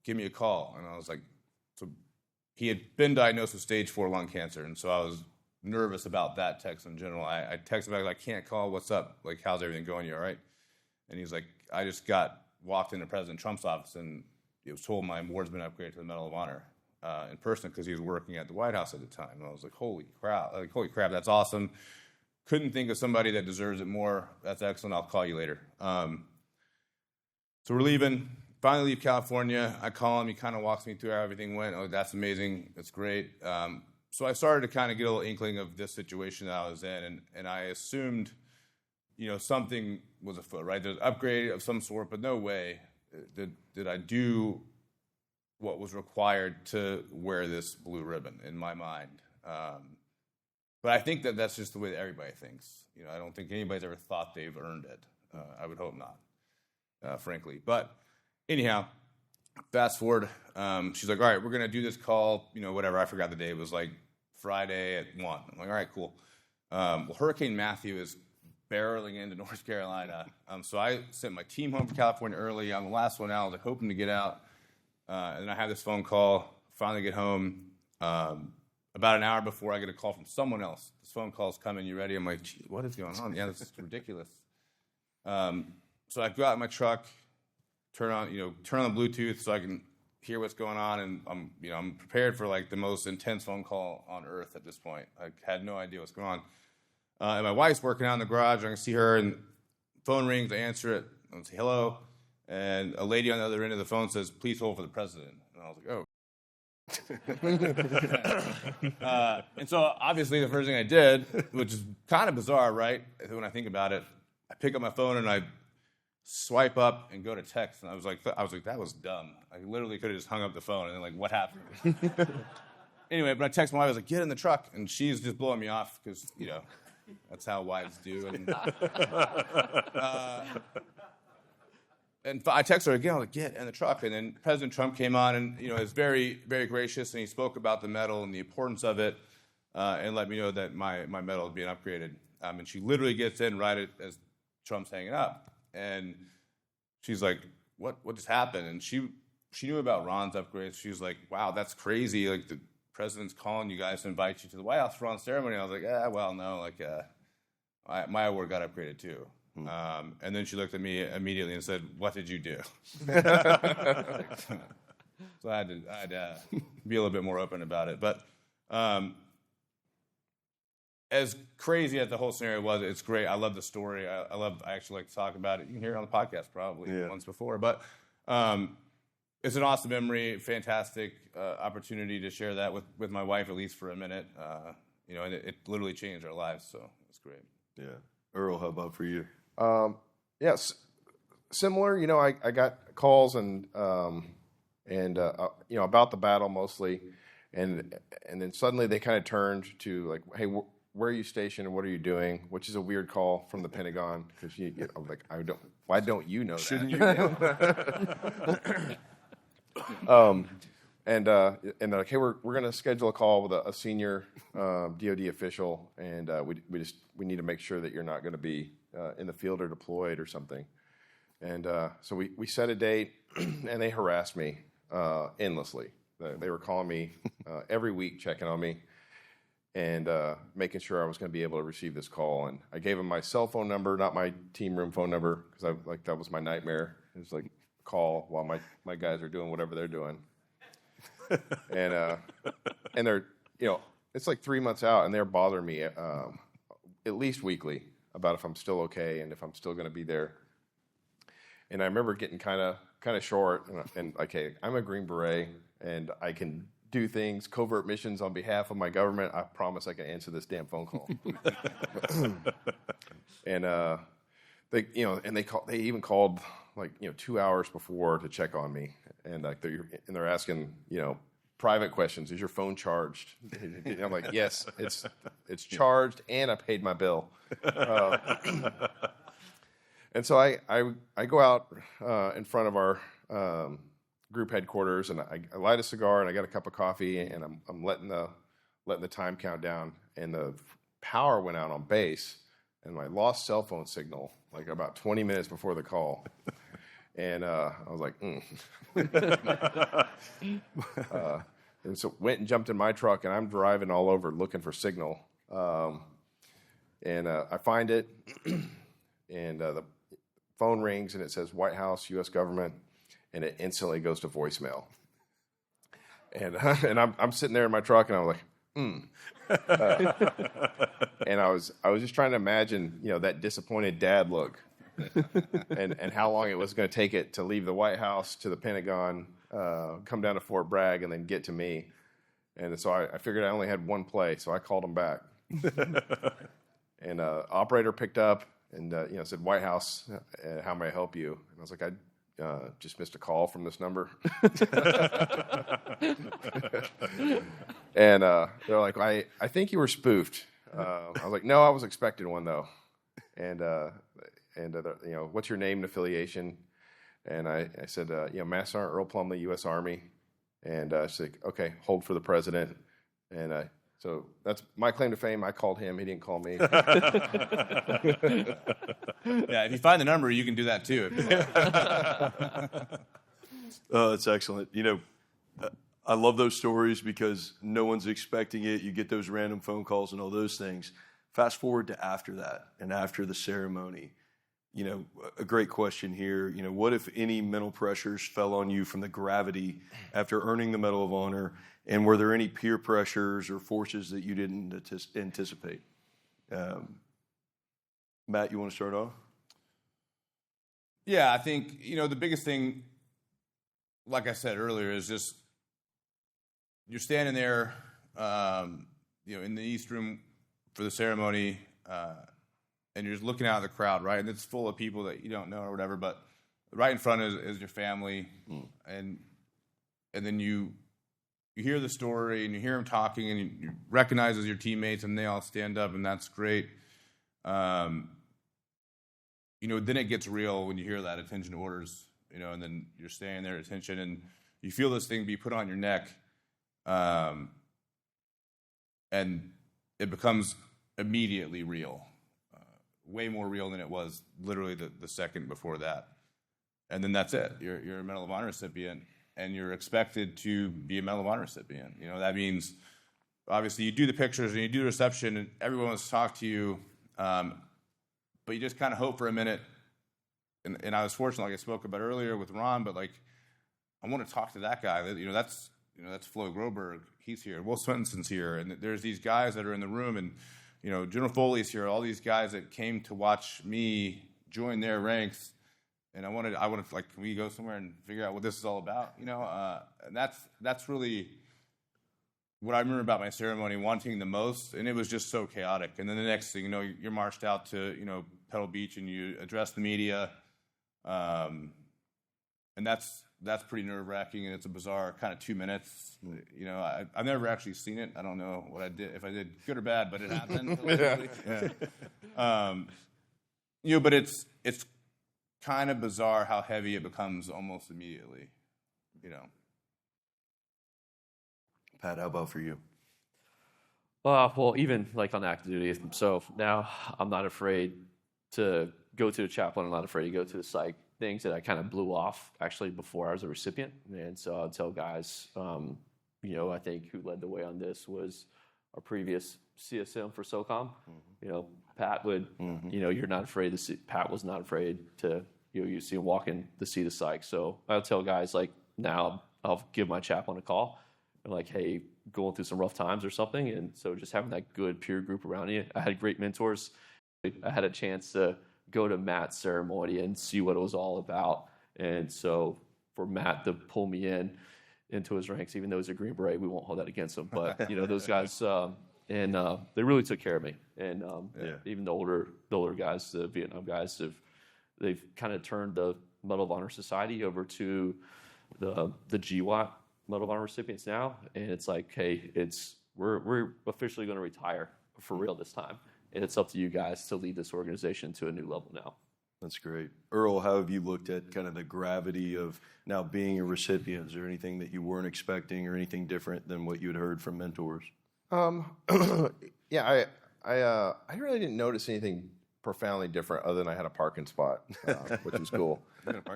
[SPEAKER 3] give me a call. And I was like, so he had been diagnosed with stage 4 lung cancer, and so I was nervous about that text in general. I texted back, like, I can't call, what's up? Like, how's everything going? You all right? And he's like, I just walked into President Trump's office, and it was told my award's been upgraded to the Medal of Honor in person, because he was working at the White House at the time. And I was like, holy crap, that's awesome. Couldn't think of somebody that deserves it more. That's excellent. I'll call you later. So we're leaving. Finally leave California. I call him. He kind of walks me through how everything went. Oh, that's amazing. That's great. So I started to kind of get a little inkling of this situation that I was in, and I assumed, something was afoot, right? There's an upgrade of some sort, but no way did I do what was required to wear this blue ribbon in my mind. But I think that's just the way that everybody thinks. I don't think anybody's ever thought they've earned it. I would hope not, frankly. But anyhow, fast forward. She's like, all right, we're going to do this call, whatever. I forgot the day. It was like Friday at 1. I'm like, all right, cool. Well, Hurricane Matthew is barreling into North Carolina. So I sent my team home to California early. I'm the last one out. I was like, hoping to get out. And then I have this phone call, finally get home. About an hour before, I get a call from someone else. This phone call's coming. You ready? I'm like, gee, what is going on? Yeah, this is ridiculous. So I go out in my truck, turn on the Bluetooth so I can hear what's going on, and I'm prepared for like the most intense phone call on earth at this point. I had no idea what's going on. And my wife's working out in the garage. I can see her, and phone rings. I answer it. I say hello, and a lady on the other end of the phone says, "Please hold for the president." And I was like, "Oh." And so obviously the first thing I did, which is kind of bizarre, right? When I think about it, I pick up my phone and I swipe up and go to text, and I was like, that was dumb. I literally could have just hung up the phone, and then like, what happened? Anyway, but I text my wife. I was like, get in the truck, and she's just blowing me off because that's how wives do. And I texted her again. I was like, get in the truck. And then President Trump came on and, is very, very gracious. And he spoke about the medal and the importance of it and let me know that my medal is being upgraded. And she literally gets in right as Trump's hanging up. And she's like, what just happened? And she knew about Ron's upgrades. She was like, wow, that's crazy. Like, the president's calling you guys to invite you to the White House for Ron's ceremony. I was like, well, no. Like, my award got upgraded, too. And then she looked at me immediately and said, what did you do? So I had to be a little bit more open about it. But as crazy as the whole scenario was, it's great. I love the story. I actually like to talk about it. You can hear it on the podcast probably once before. But it's an awesome memory, fantastic opportunity to share that with my wife, at least for a minute. And it literally changed our lives, so it's great.
[SPEAKER 1] Yeah. Earl, how about for you?
[SPEAKER 2] Yes, similar. I got calls and about the battle mostly, and then suddenly they kind of turned to like, hey, where are you stationed and what are you doing? Which is a weird call from the Pentagon because I'm like, why don't you know that?
[SPEAKER 1] Shouldn't you know?
[SPEAKER 2] And they're like, hey, we're going to schedule a call with a senior DoD official, and we need to make sure that you're not going to be in the field or deployed or something. And so we set a date, and they harassed me endlessly. They were calling me every week, checking on me, and making sure I was going to be able to receive this call. And I gave them my cell phone number, not my team room phone number, because that was my nightmare. It was like call while my guys are doing whatever they're doing. And they're it's like 3 months out, and they're bothering me at least weekly about if I'm still okay and if I'm still going to be there. And I remember getting kind of short and like, hey, I'm a Green Beret and I can do things, covert missions on behalf of my government. I promise I can answer this damn phone call. And they even called like 2 hours before to check on me, and like they're asking private questions. Is your phone charged? And I'm like, yes, it's charged, and I paid my bill. And so I go out in front of our group headquarters, and I light a cigar, and I got a cup of coffee, and I'm letting the time count down, and the power went out on base, and I lost cell phone signal like about 20 minutes before the call. And I was like, and so went and jumped in my truck, and I'm driving all over looking for signal. And I find it, and the phone rings, and it says White House, U.S. government, and it instantly goes to voicemail. And I'm sitting there in my truck, and I'm like, and I was just trying to imagine, that disappointed dad look. and how long it was going to take it to leave the White House to the Pentagon, come down to Fort Bragg, and then get to me. And so I figured I only had one play, so I called him back. And operator picked up and said, White House, how may I help you? And I was like, I just missed a call from this number. And they're like, I think you were spoofed. I was like, no, I was expecting one, though. And what's your name and affiliation? And I said, Master Sergeant Earl Plumlee, U.S. Army. And she's like, okay, hold for the president. And so that's my claim to fame. I called him. He didn't call me.
[SPEAKER 3] Yeah, if you find the number, you can do that too.
[SPEAKER 1] Oh, that's excellent. I love those stories because no one's expecting it. You get those random phone calls and all those things. Fast forward to after that and after the ceremony. A great question here. What if any mental pressures fell on you from the gravity after earning the Medal of Honor? And were there any peer pressures or forces that you didn't anticipate? Matt, you want to start off?
[SPEAKER 3] Yeah, I think, the biggest thing, like I said earlier, is just you're standing there, in the East Room for the ceremony, and you're just looking out at the crowd, right? And it's full of people that you don't know or whatever, but right in front is your family, and then you hear the story, and you hear them talking, and you recognize as your teammates, and they all stand up, and that's great. Then it gets real when you hear that attention orders, and then you're staying there at attention, and you feel this thing be put on your neck, and it becomes immediately real, way more real than it was literally the second before that. And then that's it. You're a Medal of Honor recipient, and you're expected to be a Medal of Honor recipient. That means, obviously, you do the pictures and you do the reception, and everyone wants to talk to you, but you just kind of hope for a minute. And I was fortunate, like I spoke about earlier with Ron, but I want to talk to that guy. That's Flo Groberg. He's here. Will Swenson's here, and there's these guys that are in the room, and General Foley's here. All these guys that came to watch me join their ranks, and I wanted to can we go somewhere and figure out what this is all about? And that's really what I remember about my ceremony, wanting the most, and it was just so chaotic. And then the next thing, you're marched out to Pebble Beach, and you address the media, and that's pretty nerve-wracking, and it's a bizarre kind of 2 minutes. I've never actually seen it. I don't know what I did, if I did good or bad, but it happened. But it's kind of bizarre how heavy it becomes almost immediately.
[SPEAKER 1] Pat, how about for you?
[SPEAKER 4] Well, even on active duty, so now I'm not afraid to go to the chaplain. I'm not afraid to go to the psych. Things that I kind of blew off actually before I was a recipient, and so I'll tell guys, I think who led the way on this was our previous CSM for SOCOM. Pat would, you're not afraid to see. Pat was not afraid to, you see him walking to see the psych. So I'll tell guys now I'll give my chaplain a call and hey, going through some rough times or something, and so just having that good peer group around you. I had great mentors. I had a chance to go to Matt's ceremony and see what it was all about. And so for Matt to pull me into his ranks, even though he's a Green Beret, we won't hold that against him. But those guys, they really took care of me. And even the older guys, the Vietnam guys, they've kind of turned the Medal of Honor Society over to the GWAT Medal of Honor recipients now. And it's hey, we're officially going to retire for real this time. And it's up to you guys to lead this organization to a new level now.
[SPEAKER 1] That's great. Earl, how have you looked at kind of the gravity of now being a recipient? Is there anything that you weren't expecting or anything different than what you had heard from mentors?
[SPEAKER 2] I really didn't notice anything profoundly different other than I had a parking spot, which was cool.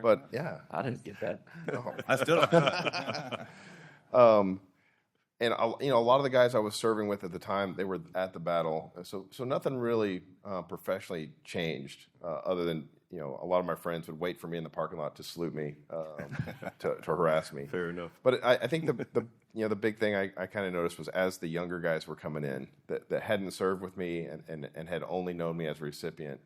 [SPEAKER 2] But yeah.
[SPEAKER 4] I didn't get that.
[SPEAKER 2] No.
[SPEAKER 3] I still don't.
[SPEAKER 2] And a lot of the guys I was serving with at the time, they were at the battle, so nothing really professionally changed, other than a lot of my friends would wait for me in the parking lot to salute me, to harass me.
[SPEAKER 1] Fair enough.
[SPEAKER 2] But I think the big thing I kind of noticed was as the younger guys were coming in that hadn't served with me and had only known me as a recipient,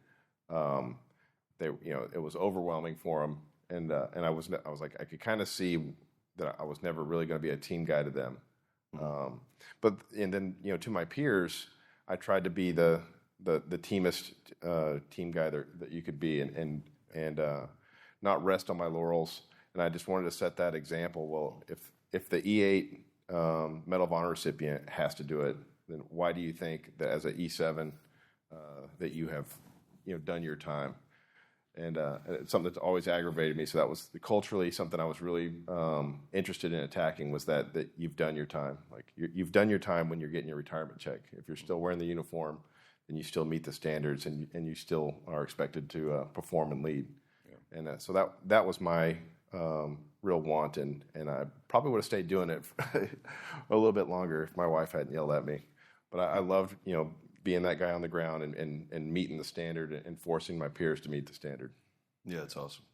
[SPEAKER 2] it was overwhelming for them, and I was I could kind of see that I was never really going to be a team guy to them. But then to my peers, I tried to be the teamist team guy that you could be, and not rest on my laurels. And I just wanted to set that example. Well, if the E8 Medal of Honor recipient has to do it, then why do you think that as an E7 that you have done your time? And it's something that's always aggravated me. So that was culturally something I was really interested in attacking, was that you've done your time. You've done your time when you're getting your retirement check. If you're still wearing the uniform, then you still meet the standards, and you still are expected to perform and lead. Yeah. And so that was my real want, and I probably would have stayed doing it a little bit longer if my wife hadn't yelled at me. But I loved being that guy on the ground and meeting the standard and forcing my peers to meet the standard.
[SPEAKER 1] Yeah, it's awesome.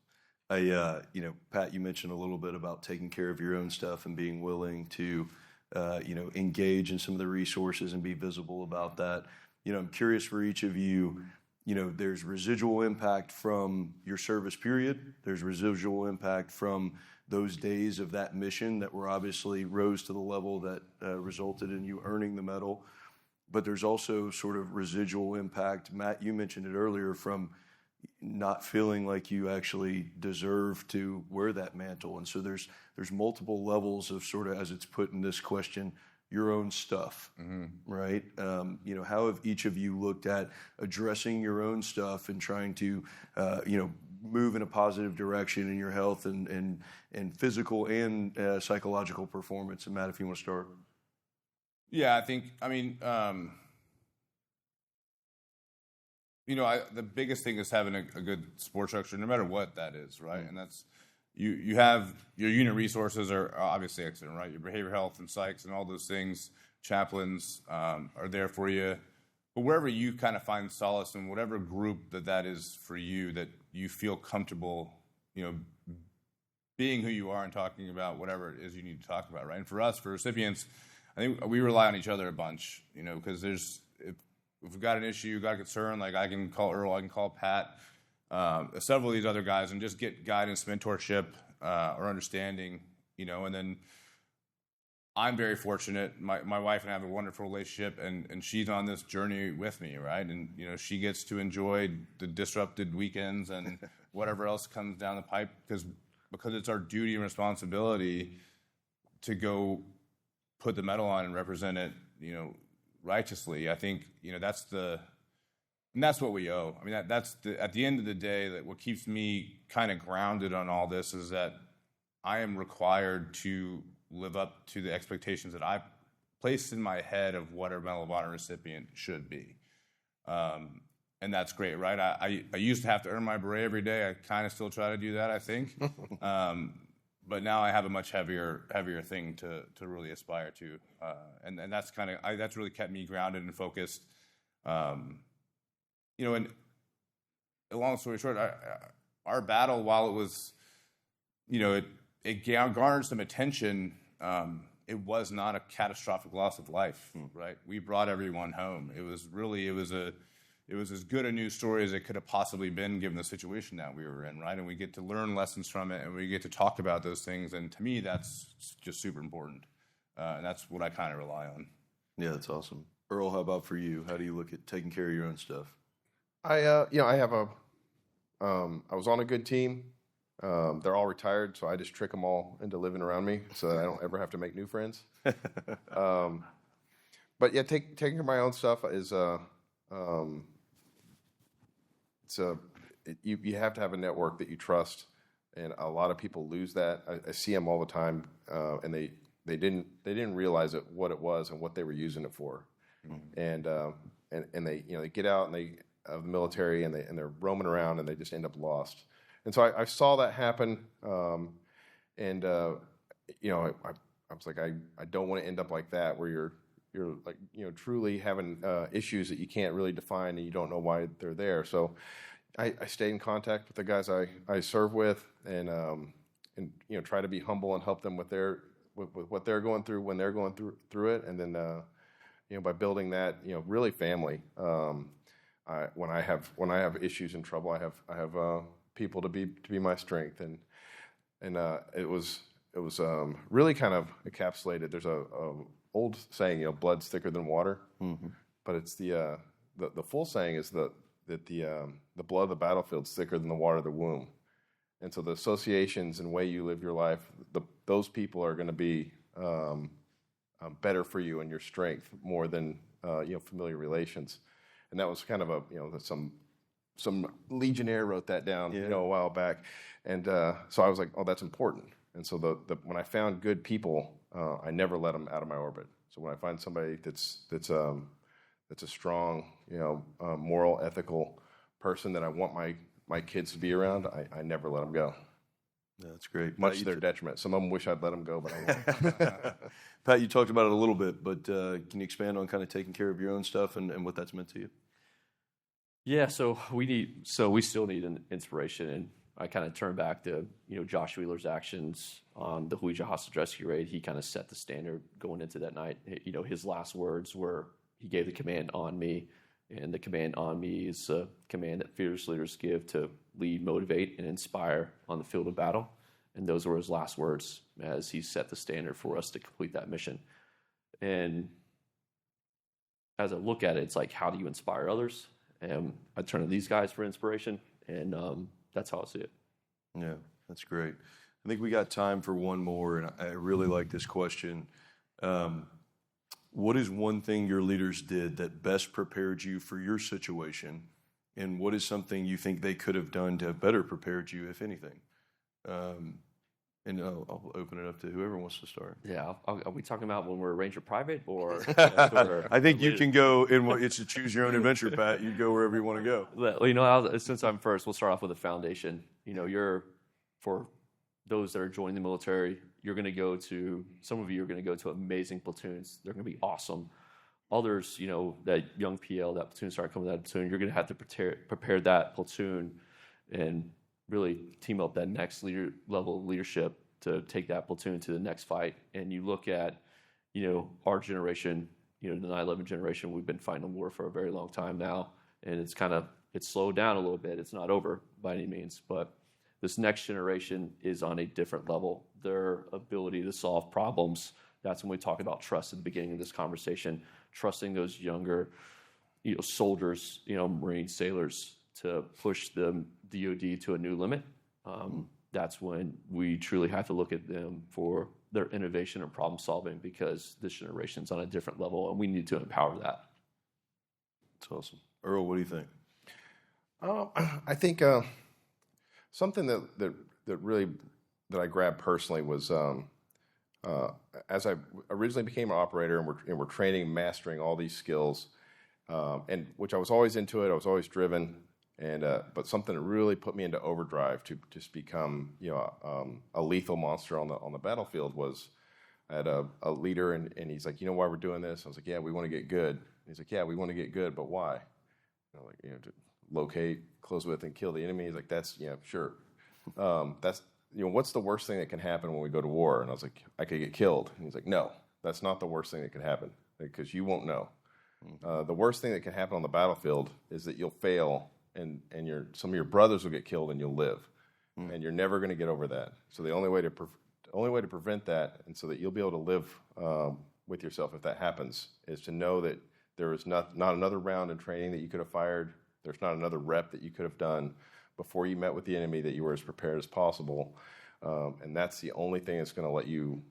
[SPEAKER 1] Pat, you mentioned a little bit about taking care of your own stuff and being willing to, engage in some of the resources and be visible about that. I'm curious for each of you, there's residual impact from your service period. There's residual impact from those days of that mission that were obviously rose to the level that resulted in you earning the medal. But there's also sort of residual impact. Matt, you mentioned it earlier, from not feeling like you actually deserve to wear that mantle. And so there's multiple levels of sort of, as it's put in this question, your own stuff, right? How have each of you looked at addressing your own stuff and trying to, move in a positive direction in your health and physical and psychological performance? And Matt, if you want to start.
[SPEAKER 3] Yeah, the biggest thing is having a good support structure, no matter what that is, right? And that's, you have your unit resources are obviously excellent, right? Your behavioral health and psychs and all those things, chaplains are there for you. But wherever you kind of find solace in whatever group that is for you, that you feel comfortable, being who you are and talking about whatever it is you need to talk about, right? And for us, for recipients, I think we rely on each other a bunch, because if we've got an issue, got a concern, like I can call Earl, I can call Pat, several of these other guys, and just get guidance, mentorship, or understanding, and then I'm very fortunate. My wife and I have a wonderful relationship, and she's on this journey with me, right? And, she gets to enjoy the disrupted weekends and whatever else comes down the pipe, because it's our duty and responsibility to go put the medal on and represent it, righteously. I think, that's what we owe. I mean, at the end of the day, that what keeps me kind of grounded on all this is that I am required to live up to the expectations that I placed in my head of what a Medal of Honor recipient should be. And that's great, right? I used to have to earn my beret every day. I kind of still try to do that, I think. But now I have a much heavier thing to really aspire to. And that's that's really kept me grounded and focused. And a long story short, our battle, while it was, it garnered some attention, it was not a catastrophic loss of life, right? We brought everyone home. It was as good a news story as it could have possibly been, given the situation that we were in, right? And we get to learn lessons from it, and we get to talk about those things. And to me, that's just super important. And that's what I kind of rely on.
[SPEAKER 1] Yeah, that's awesome. Earl, how about for you? How do you look at taking care of your own stuff?
[SPEAKER 2] I was on a good team. They're all retired, so I just trick them all into living around me, so that I don't ever have to make new friends. But yeah, taking care of my own stuff is you have to have a network that you trust, and a lot of people lose that. I see them all the time, and they didn't realize what it was and what they were using it for, and they they get out and they of the military and they're roaming around and they just end up lost. And so I saw that happen, and I was like, I don't want to end up like that, where you're like, truly having issues that you can't really define and you don't know why they're there. So I stayed in contact with the guys I serve with, and try to be humble and help them with what they're going through when they're going through it, and then by building that, really family. When I have issues and trouble, I have people to be my strength, and it was really kind of encapsulated. There's a old saying, blood's thicker than water, but it's the full saying is that the blood of the battlefield's thicker than the water of the womb, and so the associations and way you live your life, those people are going to be better for you and your strength more than familiar relations, and that was kind of some legionnaire wrote that down, a while back, and so I was like, oh, that's important. And so when I found good people, I never let them out of my orbit. So when I find somebody that's a strong, moral, ethical person that I want my kids to be around, I never let them go.
[SPEAKER 1] Yeah, that's great.
[SPEAKER 2] Much to their detriment. Some of them wish I'd let them go, but I won't.
[SPEAKER 1] Pat, you talked about it a little bit, but can you expand on kind of taking care of your own stuff and what that's meant to you?
[SPEAKER 4] Yeah, so we still need an inspiration, and I kind of turn back to Josh Wheeler's actions on the Huija hostage rescue raid. He kind of set the standard going into that night. His last words were, he gave the command on me, And the command on me is a command that fearless leaders give to lead, motivate, and inspire on the field of battle. And those were his last words as he set the standard for us to complete that mission. And as I look at it, it's like, how do you inspire others? And I turn to these guys for inspiration, and that's how I see it.
[SPEAKER 1] Yeah, that's great. I think we got time for one more, and I really like this question. What is one thing your leaders did that best prepared you for your situation, and what is something you think they could have done to have better prepared you, if anything? And I'll open it up to whoever wants to start.
[SPEAKER 4] Yeah, are we talking about when we're Ranger Private, or?
[SPEAKER 1] I think you can go in. It's a choose your own adventure, Pat. You go wherever you want to go.
[SPEAKER 4] Well, since I'm first, we'll start off with the foundation. For those that are joining the military, you're going to go to, some of you are going to go to amazing platoons. They're going to be awesome. Others, that young PL, that platoon sergeant coming to that platoon, you're going to have to prepare that platoon and really team up that next level of leadership to take that platoon to the next fight. And you look at, our generation, the 9/11 generation, we've been fighting a war for a very long time now, and it's slowed down a little bit. It's not over by any means, but this next generation is on a different level. Their ability to solve problems, that's when we talk about trust at the beginning of this conversation, trusting those younger, soldiers, Marine sailors to push the DoD to a new limit. That's when we truly have to look at them for their innovation and problem solving, because this generation's on a different level and we need to empower that.
[SPEAKER 1] That's awesome. Earl, what do you think?
[SPEAKER 2] I think something that I grabbed personally was as I originally became an operator and we're training, mastering all these skills, and which I was always into it. I was always driven, but something that really put me into overdrive to just become a lethal monster on the battlefield was I had a leader and he's like, why we're doing this? I was like, yeah, we want to get good. And he's like, yeah, we want to get good, but why? To locate, close with, and kill the enemy. He's like, that's, sure. That's, what's the worst thing that can happen when we go to war? And I was like, I could get killed. And he's like, no, that's not the worst thing that can happen, because you won't know. The worst thing that can happen on the battlefield is that you'll fail and some of your brothers will get killed and you'll live. And you're never going to get over that. So the only way to prevent that, and so that you'll be able to live with yourself if that happens, is to know that there is not another round in training that you could have fired. There's not another rep that you could have done before you met with the enemy, that you were as prepared as possible. And that's the only thing that's going to let you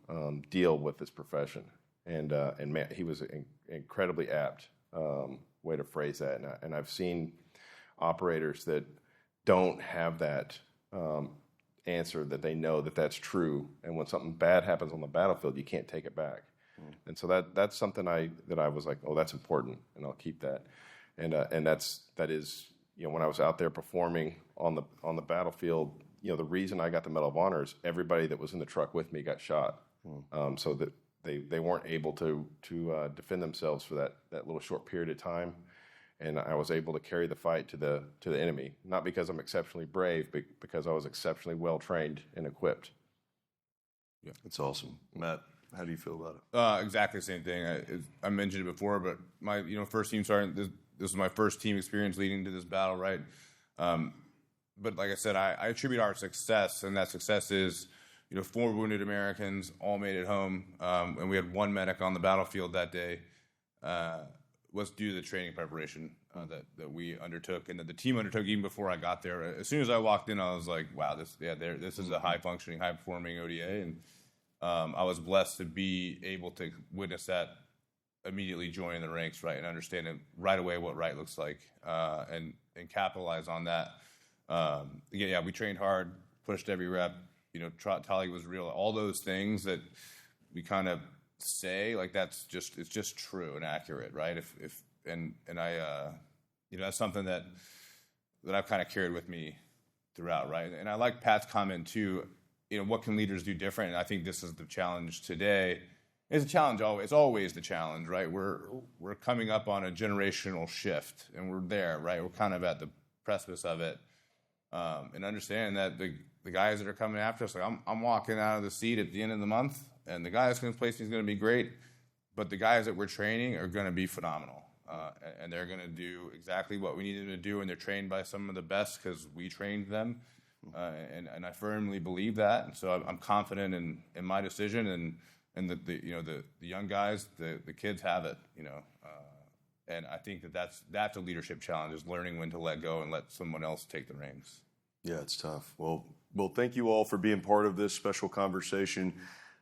[SPEAKER 2] deal with this profession. And man, he was incredibly apt way to phrase that. And I've seen operators that don't have that answer, that they know that that's true. And when something bad happens on the battlefield, you can't take it back. And so that's something that I was like, oh, that's important, and I'll keep that. And that is when I was out there performing on the battlefield, the reason I got the Medal of Honor is everybody that was in the truck with me got shot, so that they weren't able to defend themselves for that little short period of time, and I was able to carry the fight to the enemy, not because I'm exceptionally brave, but because I was exceptionally well trained and equipped.
[SPEAKER 1] Yeah, that's awesome, Matt. How do you feel about it?
[SPEAKER 3] Exactly the same thing. I mentioned it before, but my first team sergeant. This was my first team experience leading to this battle, right? But like I said, I attribute our success, and that success is 4 wounded Americans all made it home, and we had 1 medic on the battlefield that day. Was due to the training preparation that we undertook and that the team undertook even before I got there. As soon as I walked in, I was like, wow, this is a high-functioning, high-performing ODA, and I was blessed to be able to witness that immediately join the ranks, right, and understand it right away what right looks like, and capitalize on that. We trained hard, pushed every rep. Trot tally was real. All those things that we kind of say, like it's just true and accurate, right? That's something that I've kind of carried with me throughout, right? And I like Pat's comment too. What can leaders do different? And I think this is the challenge today. It's a challenge always. It's always the challenge, right? We're coming up on a generational shift, and we're there, right? We're kind of at the precipice of it, and understanding that the guys that are coming after us, like I'm walking out of the seat at the end of the month, and the guy that's going to place me is going to be great, but the guys that we're training are going to be phenomenal. and they're going to do exactly what we need them to do, and they're trained by some of the best because we trained them, and I firmly believe that, and so I'm confident in my decision, and the young guys, the kids have it, and I think that's a leadership challenge, is learning when to let go and let someone else take the reins.
[SPEAKER 1] Yeah, it's tough. Well, thank you all for being part of this special conversation.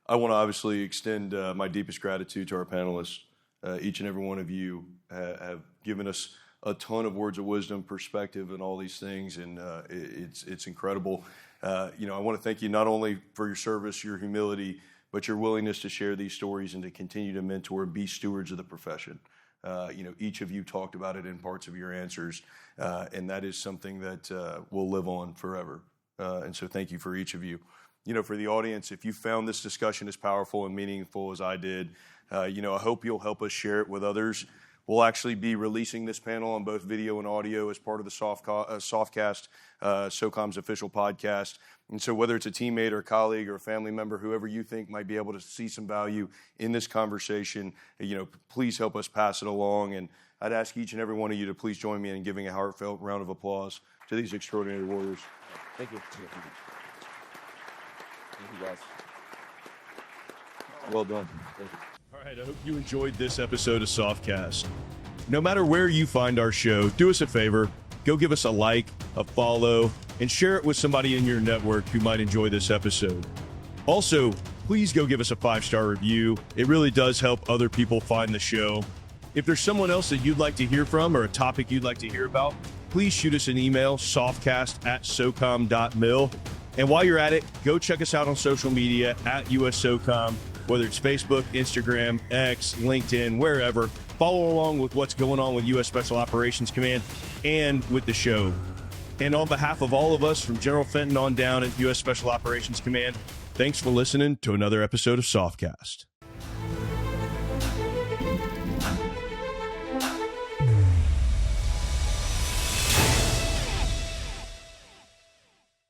[SPEAKER 1] I want to obviously extend my deepest gratitude to our panelists. Each and every one of you have given us a ton of words of wisdom, perspective, and all these things, and it's incredible. I want to thank you not only for your service, your humility, but your willingness to share these stories and to continue to mentor and be stewards of the profession. Each of you talked about it in parts of your answers, and that is something that will live on forever. And so thank you for each of you. For the audience, if you found this discussion as powerful and meaningful as I did, I hope you'll help us share it with others. We'll actually be releasing this panel on both video and audio as part of the SOFcast, SOCOM's official podcast. And so whether it's a teammate or a colleague or a family member, whoever you think might be able to see some value in this conversation, please help us pass it along. And I'd ask each and every one of you to please join me in giving a heartfelt round of applause to these extraordinary warriors.
[SPEAKER 4] Thank you. Thank you, guys.
[SPEAKER 1] Well done.
[SPEAKER 4] Thank you.
[SPEAKER 1] All right, I hope you enjoyed this episode of SOFcast. No matter where you find our show, do us a favor, go give us a like, a follow, and share it with somebody in your network who might enjoy this episode. Also, please go give us a 5-star review. It really does help other people find the show. If there's someone else that you'd like to hear from or a topic you'd like to hear about, please shoot us an email, sofcast@socom.mil. And while you're at it, go check us out on social media at USSOCOM, whether it's Facebook, Instagram, X, LinkedIn, wherever. Follow along with what's going on with U.S. Special Operations Command and with the show. And on behalf of all of us from General Fenton on down at U.S. Special Operations Command, thanks for listening to another episode of SOFcast.